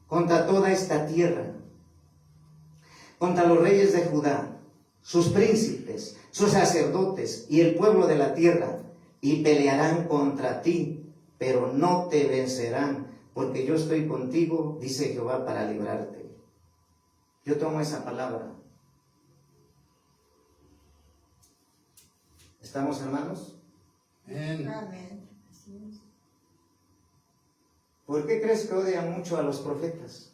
contra toda esta tierra, contra los reyes de Judá, sus príncipes, sus sacerdotes y el pueblo de la tierra, y pelearán contra ti, pero no te vencerán, porque yo estoy contigo, dice Jehová, para librarte. Yo tomo esa palabra. ¿Estamos, hermanos? Amén. ¿Por qué crees que odian mucho a los profetas?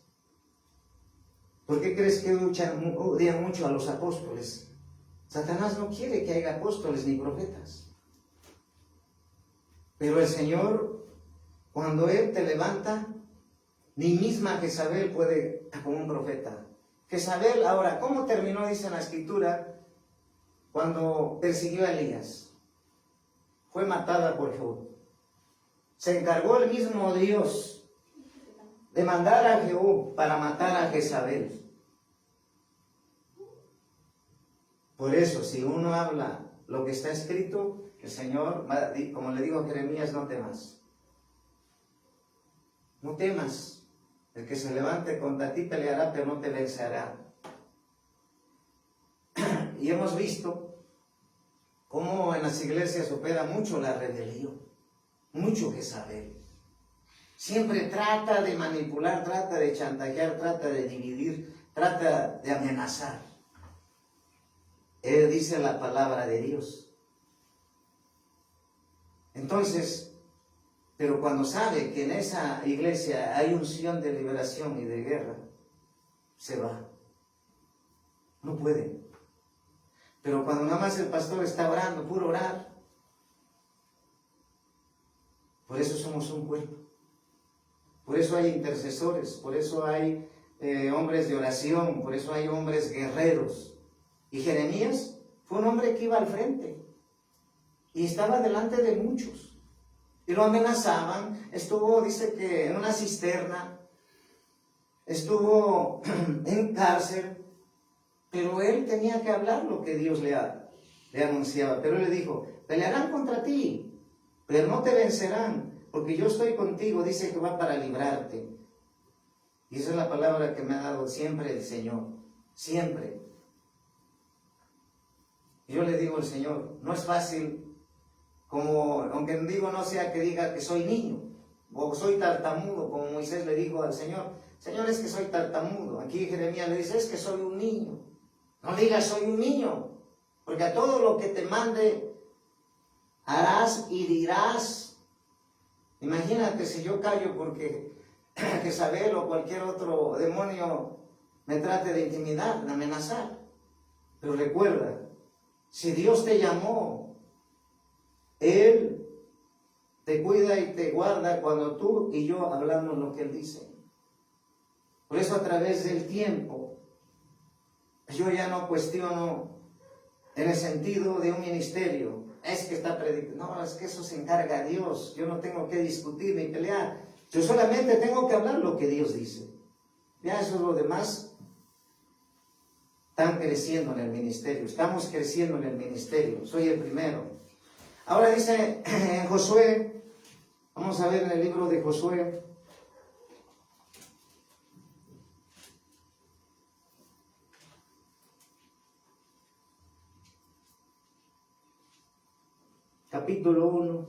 ¿Por qué crees que odian mucho a los apóstoles? Satanás no quiere que haya apóstoles ni profetas. Pero el Señor, cuando Él te levanta, ni misma Jezabel puede como un profeta. Jezabel, ahora, ¿cómo terminó? Dice en la Escritura, cuando persiguió a Elías. Fue matada por Jehú. Se encargó el mismo Dios de mandar a Jehú para matar a Jezabel. Por eso, si uno habla lo que está escrito, el Señor, como le digo a Jeremías, no temas. No temas. El que se levante contra ti peleará, pero no te vencerá. Y hemos visto cómo en las iglesias opera mucho la rebelión, mucho Jezabel. Siempre trata de manipular, trata de chantajear, trata de dividir, trata de amenazar. Él dice la palabra de Dios. Entonces, pero cuando sabe que en esa iglesia hay unción de liberación y de guerra, se va. No puede. Pero cuando nada más el pastor está orando, puro orar, por eso somos un cuerpo. Por eso hay intercesores, por eso hay hombres de oración, por eso hay hombres guerreros. Y Jeremías fue un hombre que iba al frente y estaba delante de muchos. Y lo amenazaban, estuvo, dice que en una cisterna, estuvo en cárcel, pero él tenía que hablar lo que Dios le anunciaba. Pero él le dijo, pelearán contra ti, pero no te vencerán, porque yo estoy contigo, dice Jehová, para librarte. Y esa es la palabra que me ha dado siempre el Señor, siempre. Y yo le digo al Señor, no es fácil, como, aunque digo no sea que diga que soy niño, o soy tartamudo, como Moisés le dijo al Señor, Señor, es que soy tartamudo. Aquí Jeremías le dice, es que soy un niño. No digas soy un niño, porque a todo lo que te mande harás y dirás. Imagínate si yo callo porque Jezabel o cualquier otro demonio me trate de intimidar, de amenazar. Pero recuerda, si Dios te llamó, Él te cuida y te guarda cuando tú y yo hablamos lo que Él dice. Por eso a través del tiempo, yo ya no cuestiono en el sentido de un ministerio. Es que está predicando. No, es que eso se encarga Dios. Yo no tengo que discutir ni pelear. Yo solamente tengo que hablar lo que Dios dice. Ya eso es lo demás. Están creciendo en el ministerio. Estamos creciendo en el ministerio. Soy el primero. Ahora dice en Josué, vamos a ver en el libro de Josué. Capítulo 1.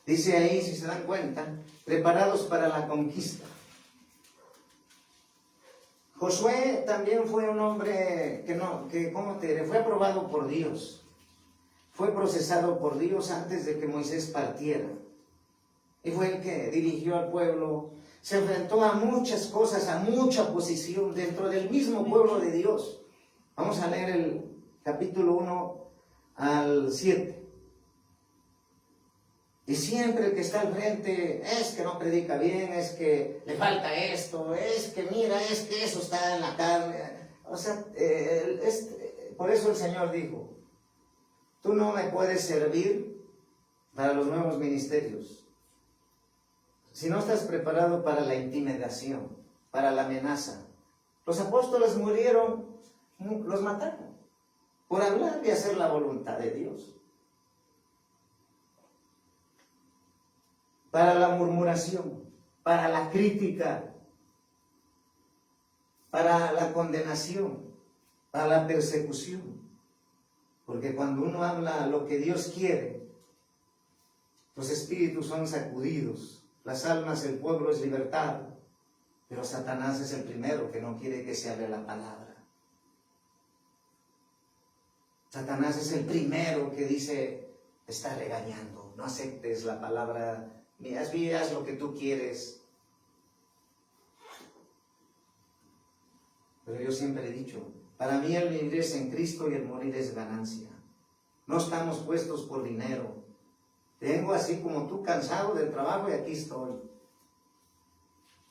Dice ahí, si se dan cuenta, preparados para la conquista. Josué también fue un hombre fue aprobado por Dios. Fue procesado por Dios antes de que Moisés partiera. Y fue el que dirigió al pueblo. Se enfrentó a muchas cosas, a mucha oposición dentro del mismo pueblo de Dios. Vamos a leer el capítulo 1 al 7. Y siempre el que está al frente es que no predica bien, es que le falta esto, es que mira, es que eso está en la carne. O sea, por eso el Señor dijo, tú no me puedes servir para los nuevos ministerios. Si no estás preparado para la intimidación, para la amenaza. Los apóstoles murieron, los mataron, por hablar y hacer la voluntad de Dios. Para la murmuración, para la crítica, para la condenación, para la persecución. Porque cuando uno habla lo que Dios quiere, los espíritus son sacudidos. Las almas, el pueblo es libertado, pero Satanás es el primero que no quiere que se hable la palabra. Satanás es el primero que dice, te está regañando, no aceptes la palabra, haz lo que tú quieres. Pero yo siempre he dicho, para mí el vivir es en Cristo y el morir es ganancia. No estamos puestos por dinero. Vengo así como tú, cansado del trabajo, y aquí estoy.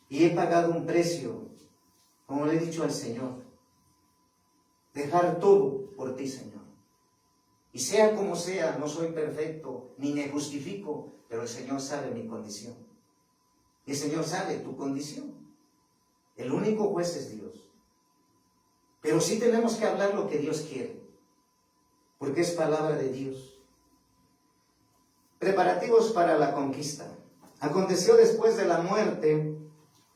Y he pagado un precio, como le he dicho al Señor. Dejar todo por ti, Señor. Y sea como sea, no soy perfecto, ni me justifico, pero el Señor sabe mi condición. Y el Señor sabe tu condición. El único juez es Dios. Pero sí tenemos que hablar lo que Dios quiere, porque es palabra de Dios. Preparativos para la conquista. Aconteció después de la muerte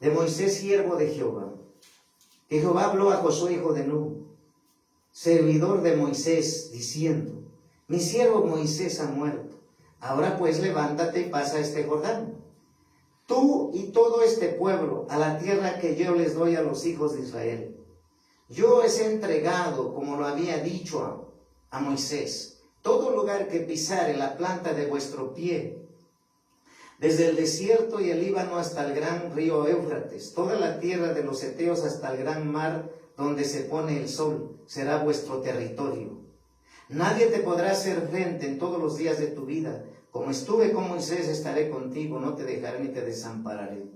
de Moisés, siervo de Jehová, que Jehová habló a Josué, hijo de Nun, servidor de Moisés, diciendo, mi siervo Moisés ha muerto. Ahora pues levántate y pasa este Jordán, tú y todo este pueblo, a la tierra que yo les doy a los hijos de Israel. Yo os he entregado, como lo había dicho a Moisés, todo lugar que pisare la planta de vuestro pie, desde el desierto y el Líbano hasta el gran río Éufrates, toda la tierra de los heteos hasta el gran mar donde se pone el sol, será vuestro territorio. Nadie te podrá hacer frente en todos los días de tu vida. Como estuve con Moisés, estaré contigo, no te dejaré ni te desampararé.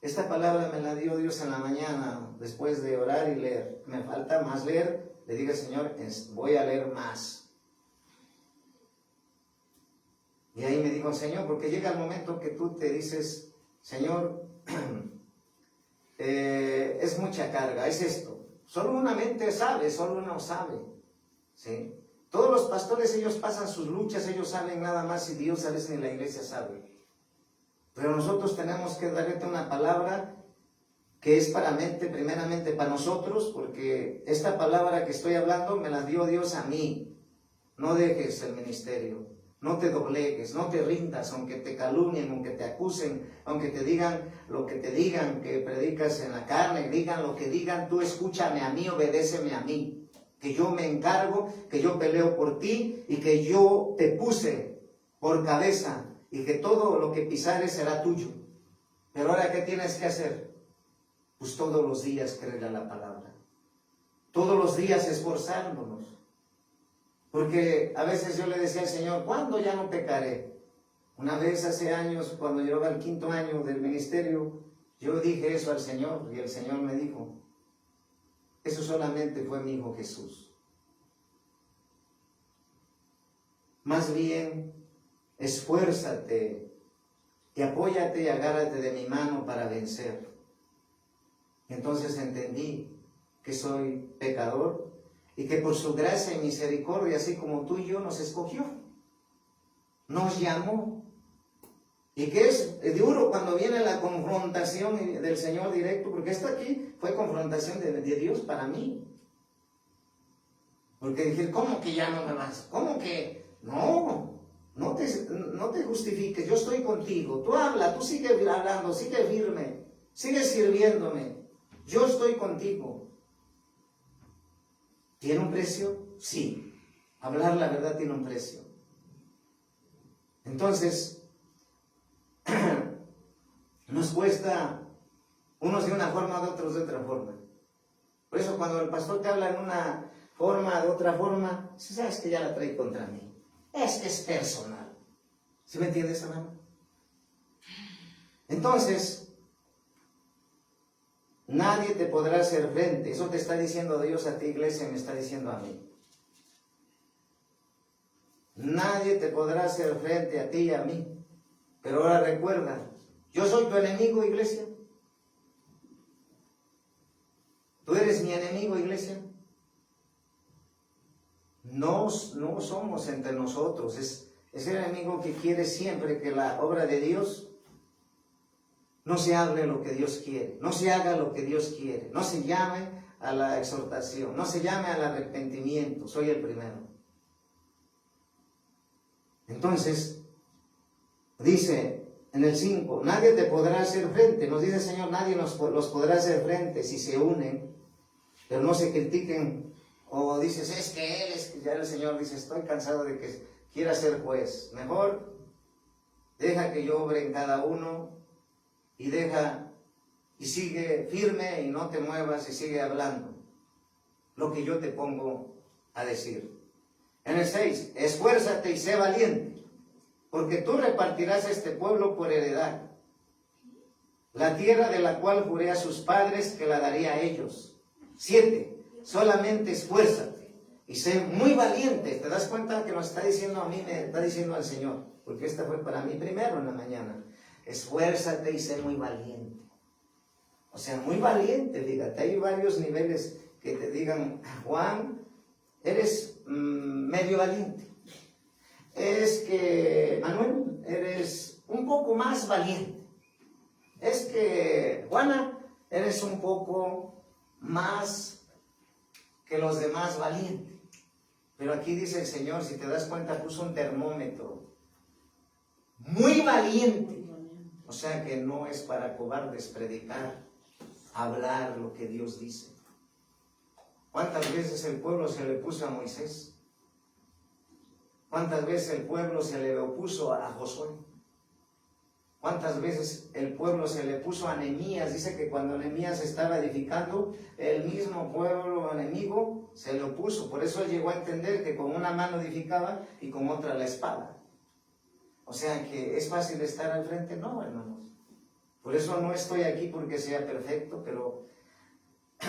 Esta palabra me la dio Dios en la mañana, después de orar y leer. Me falta más leer. Le diga, Señor, voy a leer más. Y ahí me dijo, Señor, porque llega el momento que tú te dices, Señor, es mucha carga, es esto. Solo una mente sabe, solo uno sabe. ¿Sí? Todos los pastores, ellos pasan sus luchas, ellos saben nada más, y Dios a veces en la iglesia sabe. Pero nosotros tenemos que darle una palabra que es primeramente para nosotros, porque esta palabra que estoy hablando me la dio Dios a mí. No dejes el ministerio, no te doblegues, no te rindas, aunque te calumnien, aunque te acusen, aunque te digan lo que te digan, que predicas en la carne, digan lo que digan, tú escúchame a mí, obedéceme a mí, que yo me encargo, que yo peleo por ti y que yo te puse por cabeza y que todo lo que pisares será tuyo. Pero ahora, ¿qué tienes que hacer? Pues todos los días creer a la palabra, todos los días esforzándonos. Porque a veces yo le decía al Señor, ¿cuándo ya no pecaré? Una vez hace años, cuando llevaba el 5º año del ministerio, yo dije eso al Señor y el Señor me dijo, eso solamente fue mi Hijo Jesús. Más bien, esfuérzate y apóyate y agárrate de mi mano para vencer. Entonces entendí que soy pecador y que por su gracia y misericordia, así como tú y yo, nos escogió, nos llamó. Y que es duro cuando viene la confrontación del Señor directo, porque esto aquí fue confrontación de Dios para mí. Porque dije, ¿cómo que ya no me vas? ¿Cómo que? No te justifiques, yo estoy contigo. Tú habla, tú sigue hablando, sigue firme, sigue sirviéndome. Yo estoy contigo. ¿Tiene un precio? Sí. Hablar la verdad tiene un precio. Entonces, nos cuesta unos de una forma, de otros de otra forma. Por eso cuando el pastor te habla en una forma, de otra forma, sabes que ya la trae contra mí. Es que es personal. ¿Sí me entiendes, hermano? Entonces, nadie te podrá hacer frente. Eso te está diciendo Dios a ti, iglesia, me está diciendo a mí. Nadie te podrá hacer frente a ti y a mí. Pero ahora recuerda, yo soy tu enemigo, iglesia. ¿Tú eres mi enemigo, iglesia? No somos entre nosotros. Es el enemigo que quiere siempre que la obra de Dios no se hable lo que Dios quiere, no se haga lo que Dios quiere, no se llame a la exhortación, no se llame al arrepentimiento. Soy el primero. Entonces, dice en el 5, nadie te podrá hacer frente. Nos dice el Señor, nadie los podrá hacer frente si se unen, pero no se critiquen. O dices, es que él, ya el Señor dice, estoy cansado de que quiera ser juez. Mejor deja que yo obre en cada uno y sigue firme y no te muevas y sigue hablando lo que yo te pongo a decir. En el 6, esfuérzate y sé valiente, porque tú repartirás este pueblo por heredad, la tierra de la cual juré a sus padres que la daría a ellos. 7, solamente esfuérzate y sé muy valiente. ¿Te das cuenta que nos está diciendo a mí, me está diciendo al Señor? Porque esta fue para mí primero en la mañana. Esfuérzate y sé muy valiente. O sea, muy valiente, fíjate, hay varios niveles que te digan, Juan, eres medio valiente. Es que, Manuel, eres un poco más valiente. Es que, Juana, eres un poco más que los demás valiente. Pero aquí dice el Señor, si te das cuenta, puso un termómetro. Muy valiente. O sea que no es para cobardes predicar, hablar lo que Dios dice. ¿Cuántas veces el pueblo se le puso a Moisés? ¿Cuántas veces el pueblo se le opuso a Josué? ¿Cuántas veces el pueblo se le puso a Nehemías? Dice que cuando Nehemías estaba edificando, el mismo pueblo enemigo se le opuso. Por eso él llegó a entender que con una mano edificaba y con otra la espada. O sea que es fácil estar al frente. No, hermanos. Por eso no estoy aquí porque sea perfecto, pero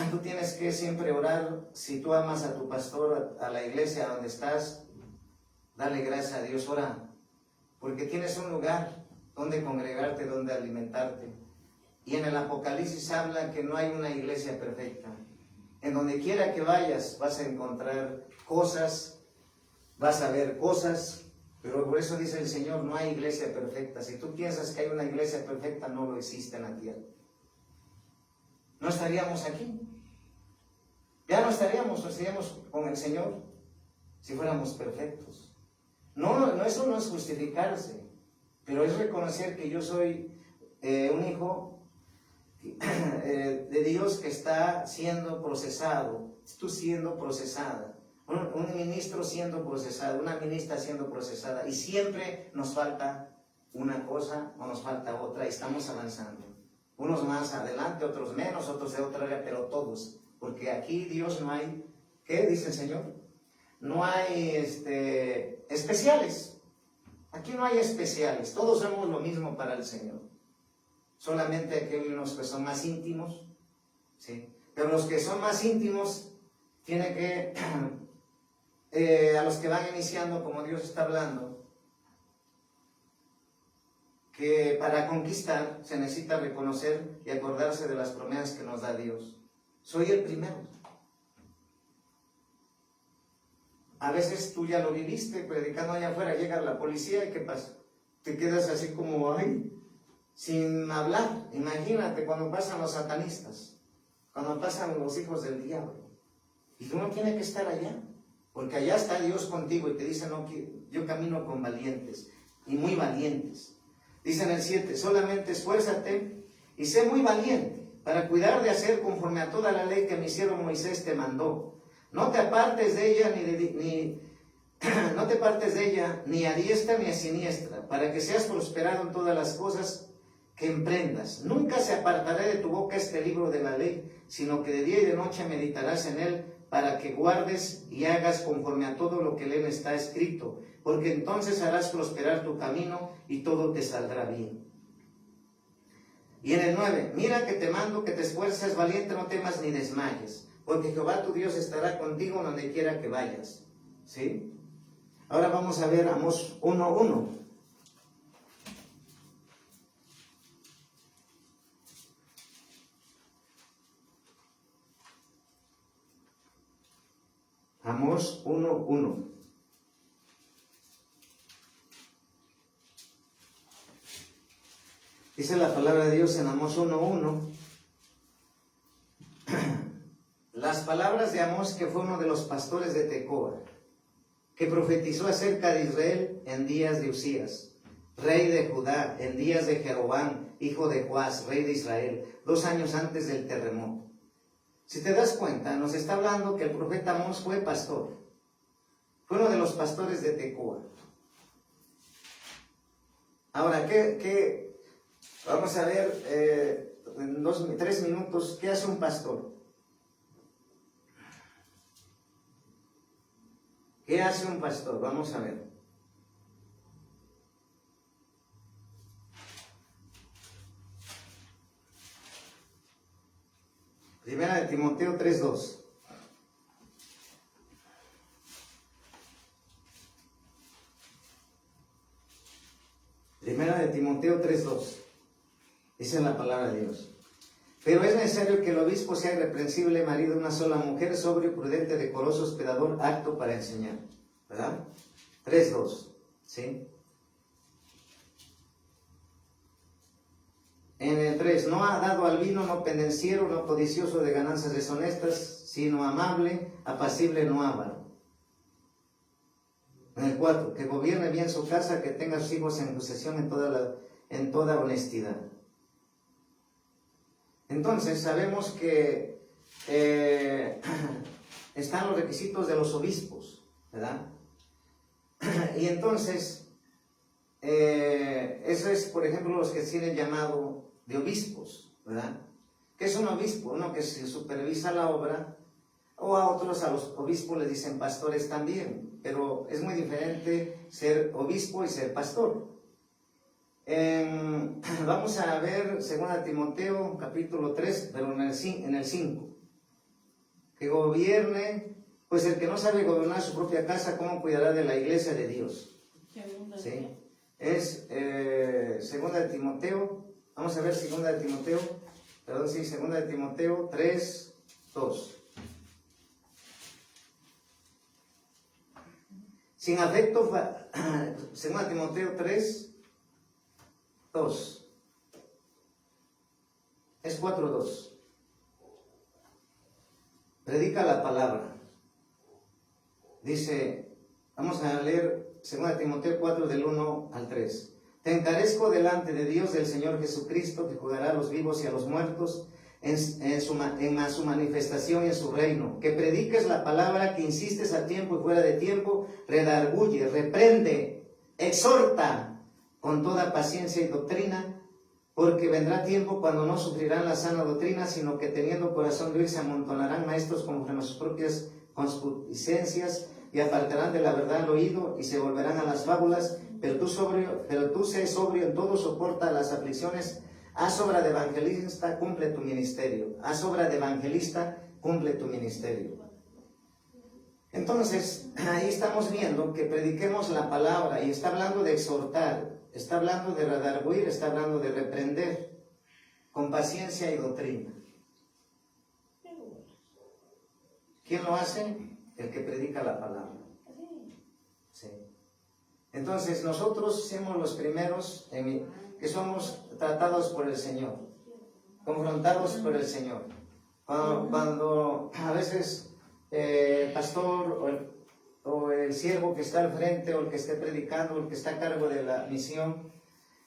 tú tienes que siempre orar. Si tú amas a tu pastor, a la iglesia donde estás, dale gracias a Dios, ora, porque tienes un lugar donde congregarte, donde alimentarte. Y en el Apocalipsis habla que no hay una iglesia perfecta. En donde quiera que vayas vas a encontrar cosas, vas a ver cosas, Pero por eso dice el Señor, no hay iglesia perfecta. Si tú piensas que hay una iglesia perfecta, no lo existe en la tierra. No estaríamos aquí. Ya no estaríamos con el Señor si fuéramos perfectos. No, eso no es justificarse, pero es reconocer que yo soy un hijo de Dios que está siendo procesado, tú siendo procesada, un ministro siendo procesado, una ministra siendo procesada, y siempre nos falta una cosa o nos falta otra y estamos avanzando. Unos más adelante, otros menos, otros de otra área, pero todos, porque aquí Dios no hay, ¿qué dice el Señor? No hay especiales. Aquí no hay especiales, todos somos lo mismo para el Señor. Solamente aquí hay unos que son más íntimos, ¿sí? Pero los que son más íntimos tienen que, a los que van iniciando, como Dios está hablando, que para conquistar se necesita reconocer y acordarse de las promesas que nos da Dios. Soy el primero. A veces tú ya lo viviste, predicando allá afuera, llega la policía y ¿qué pasa? Te quedas así como, ay, sin hablar. Imagínate cuando pasan los satanistas, cuando pasan los hijos del diablo. Y uno tiene que estar allá, porque allá está Dios contigo y te dice, no, yo camino con valientes y muy valientes. Dice en el 7, solamente esfuérzate y sé muy valiente para cuidar de hacer conforme a toda la ley que mi siervo Moisés te mandó. No te apartes de ella no te apartes de ella ni a diestra ni a siniestra, para que seas prosperado en todas las cosas que emprendas. Nunca se apartará de tu boca este libro de la ley, sino que de día y de noche meditarás en él, para que guardes y hagas conforme a todo lo que en él está escrito, porque entonces harás prosperar tu camino y todo te saldrá bien. Y en el 9, mira que te mando que te esfuerces, valiente, no temas ni desmayes, porque Jehová tu Dios estará contigo donde quiera que vayas. ¿Sí? Ahora vamos a ver Amós 1:1. Amós 1:1. Dice la palabra de Dios en Amós 1:1. Las palabras de Amós, que fue uno de los pastores de Tecoa, que profetizó acerca de Israel en días de Usías, rey de Judá, en días de Jeroboam, hijo de Joás, rey de Israel, 2 años antes del terremoto. Si te das cuenta, nos está hablando que el profeta Amós fue pastor. Fue uno de los pastores de Tecoa. Ahora, vamos a ver en 3 minutos, ¿qué hace un pastor? ¿Qué hace un pastor? Vamos a ver. Primera de Timoteo 3:2. Primera de Timoteo 3:2. Dice la palabra de Dios. Pero es necesario que el obispo sea irreprensible, marido de una sola mujer, sobrio, prudente, decoroso, hospedador, apto para enseñar. ¿Verdad? 3:2. ¿Sí? En el 3, no ha dado al vino, no pendenciero, no codicioso de ganancias deshonestas, sino amable, apacible, no avaro. En el 4, que gobierne bien su casa, que tenga sus hijos en posesión en toda honestidad. Entonces, sabemos que están los requisitos de los obispos, ¿verdad? Y entonces, eso es, por ejemplo, los que tienen llamado de obispos, ¿verdad? ¿Qué es un obispo? Uno que se supervisa la obra, o a otros, a los obispos les dicen pastores también, pero es muy diferente ser obispo y ser pastor. Vamos a ver 2 Timoteo capítulo 3, pero en el 5. Que gobierne, pues el que no sabe gobernar su propia casa, ¿cómo cuidará de la iglesia de Dios? ¿Sí? Es 2 de Timoteo, vamos a ver 2 de Timoteo, 2 de Timoteo 3:2. Sin afecto, 2 Timoteo 3, 2. Es 4:2. Predica la palabra. Dice, vamos a leer 2 Timoteo 4 del 1 al 3. Te encarezco delante de Dios, del Señor Jesucristo, que juzgará a los vivos y a los muertos en su manifestación y en su reino. Que prediques la palabra, que insistes a tiempo y fuera de tiempo, redarguye, reprende, exhorta con toda paciencia y doctrina, porque vendrá tiempo cuando no sufrirán la sana doctrina, sino que teniendo corazón de oír se amontonarán maestros conforme a sus propias concupiscencias y apartarán de la verdad el oído y se volverán a las fábulas. Pero tú sé sobrio en todo, soporta las aflicciones. Haz obra de evangelista, cumple tu ministerio. Haz obra de evangelista, cumple tu ministerio. Entonces, ahí estamos viendo que prediquemos la palabra y está hablando de exhortar, está hablando de redarguir, está hablando de reprender con paciencia y doctrina. ¿Quién lo hace? El que predica la palabra. Sí. Entonces, nosotros somos los primeros que somos tratados por el Señor, confrontados por el Señor. Cuando a veces el pastor o el siervo que está al frente o el que esté predicando o el que está a cargo de la misión,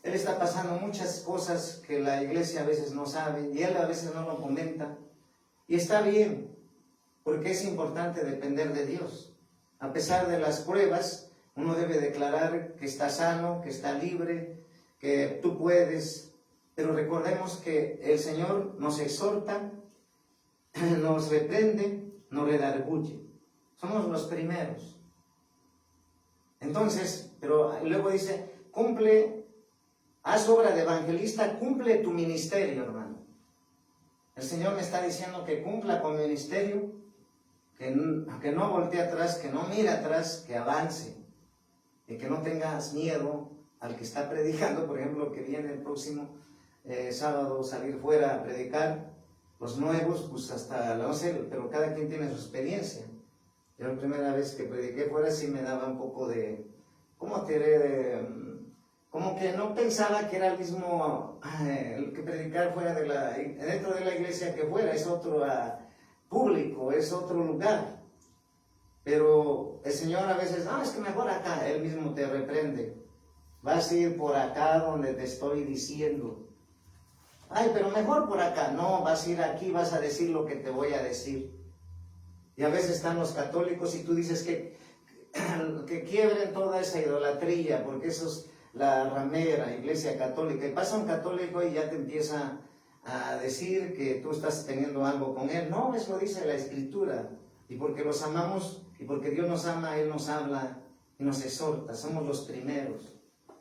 él está pasando muchas cosas que la iglesia a veces no sabe y él a veces no lo comenta. Y está bien, porque es importante depender de Dios. A pesar de las pruebas, uno debe declarar que está sano, que está libre, que tú puedes. Pero recordemos que el Señor nos exhorta, nos reprende, nos redarguye. Somos los primeros. Entonces, pero luego dice, haz obra de evangelista, cumple tu ministerio, hermano. El Señor me está diciendo que cumpla con mi ministerio, que no voltee atrás, que no mire atrás, que avance. Y que no tengas miedo al que está predicando, por ejemplo, que viene el próximo sábado salir fuera a predicar. Los nuevos, pues hasta no sé, pero cada quien tiene su experiencia. Yo la primera vez que prediqué fuera sí me daba un poco de, ¿cómo te diré? Como que no pensaba que era el mismo el que predicar fuera dentro de la iglesia que fuera, es otro público, es otro lugar. Pero el Señor a veces, no, es que mejor acá, Él mismo te reprende. Vas a ir por acá donde te estoy diciendo. Ay, pero mejor por acá. No, vas a ir aquí, vas a decir lo que te voy a decir. Y a veces están los católicos y tú dices que quiebren toda esa idolatría, porque eso es la ramera, iglesia católica. Y pasa un católico y ya te empieza a decir que tú estás teniendo algo con él. No, eso dice la Escritura. Y porque los amamos y porque Dios nos ama, Él nos habla y nos exhorta. Somos los primeros.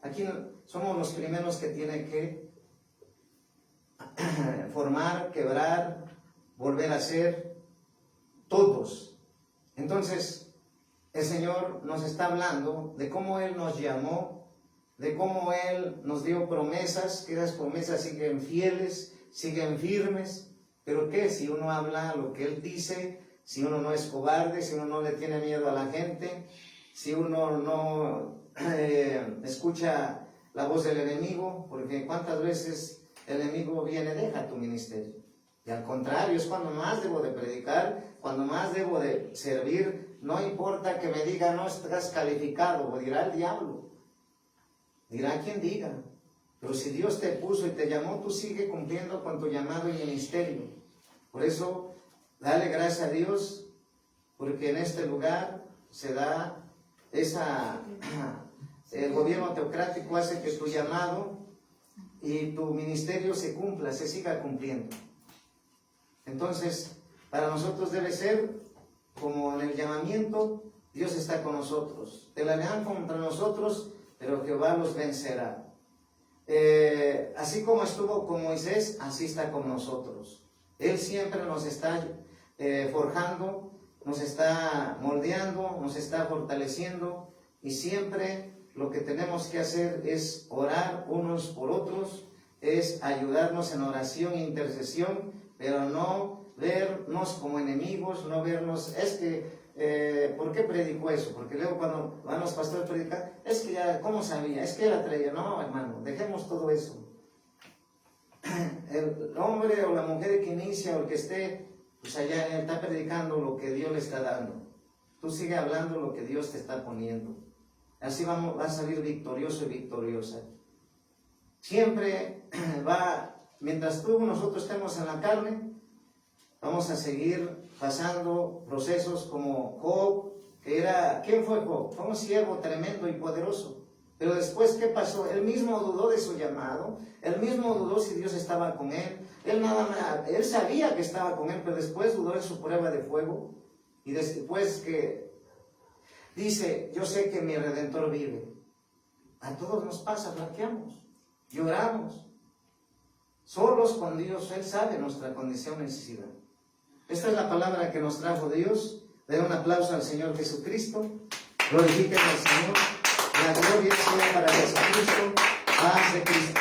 Aquí somos los primeros que tienen que formar, quebrar, volver a ser, todos. Entonces, el Señor nos está hablando de cómo Él nos llamó, de cómo Él nos dio promesas, que esas promesas siguen fieles, siguen firmes. Pero ¿qué? Si uno habla lo que Él dice, si uno no es cobarde, si uno no le tiene miedo a la gente, si uno no escucha la voz del enemigo, porque cuántas veces el enemigo viene, deja tu ministerio. Y al contrario, es cuando más debo de predicar, cuando más debo de servir. No importa que me diga, no estás calificado, o dirá el diablo, dirá quien diga. Pero si Dios te puso y te llamó, tú sigue cumpliendo con tu llamado y ministerio. Por eso, dale gracias a Dios, porque en este lugar se da el gobierno teocrático hace que tu llamado y tu ministerio se cumpla, se siga cumpliendo. Entonces, para nosotros debe ser como en el llamamiento, Dios está con nosotros. Pelearán contra nosotros, pero Jehová los vencerá. Así como estuvo con Moisés, así está con nosotros. Él siempre nos está forjando, nos está moldeando, nos está fortaleciendo, y siempre lo que tenemos que hacer es orar unos por otros, es ayudarnos en oración e intercesión, pero no vernos como enemigos, no vernos, es que ¿por qué predicó eso? Porque luego cuando van los pastores a predicar, es que ya, ¿cómo sabía? Es que él atraía. No, hermano, dejemos todo eso. El hombre o la mujer que inicia o el que esté, pues allá él está predicando lo que Dios le está dando. Tú sigue hablando lo que Dios te está poniendo. Así vas a salir victorioso y victoriosa. Siempre mientras nosotros estemos en la carne, vamos a seguir pasando procesos como Job, ¿quién fue Job? Fue un siervo tremendo y poderoso. Pero después, ¿qué pasó? Él mismo dudó de su llamado, él mismo dudó si Dios estaba con él, él sabía que estaba con él, pero después dudó en su prueba de fuego, y después que dice, yo sé que mi Redentor vive. A todos nos pasa, flaqueamos, lloramos, solos con Dios, Él sabe nuestra condición y necesidad. Esta es la palabra que nos trajo Dios. Den un aplauso al Señor Jesucristo, glorifiquen al Señor. La gloria sea para Jesucristo, paz de Cristo.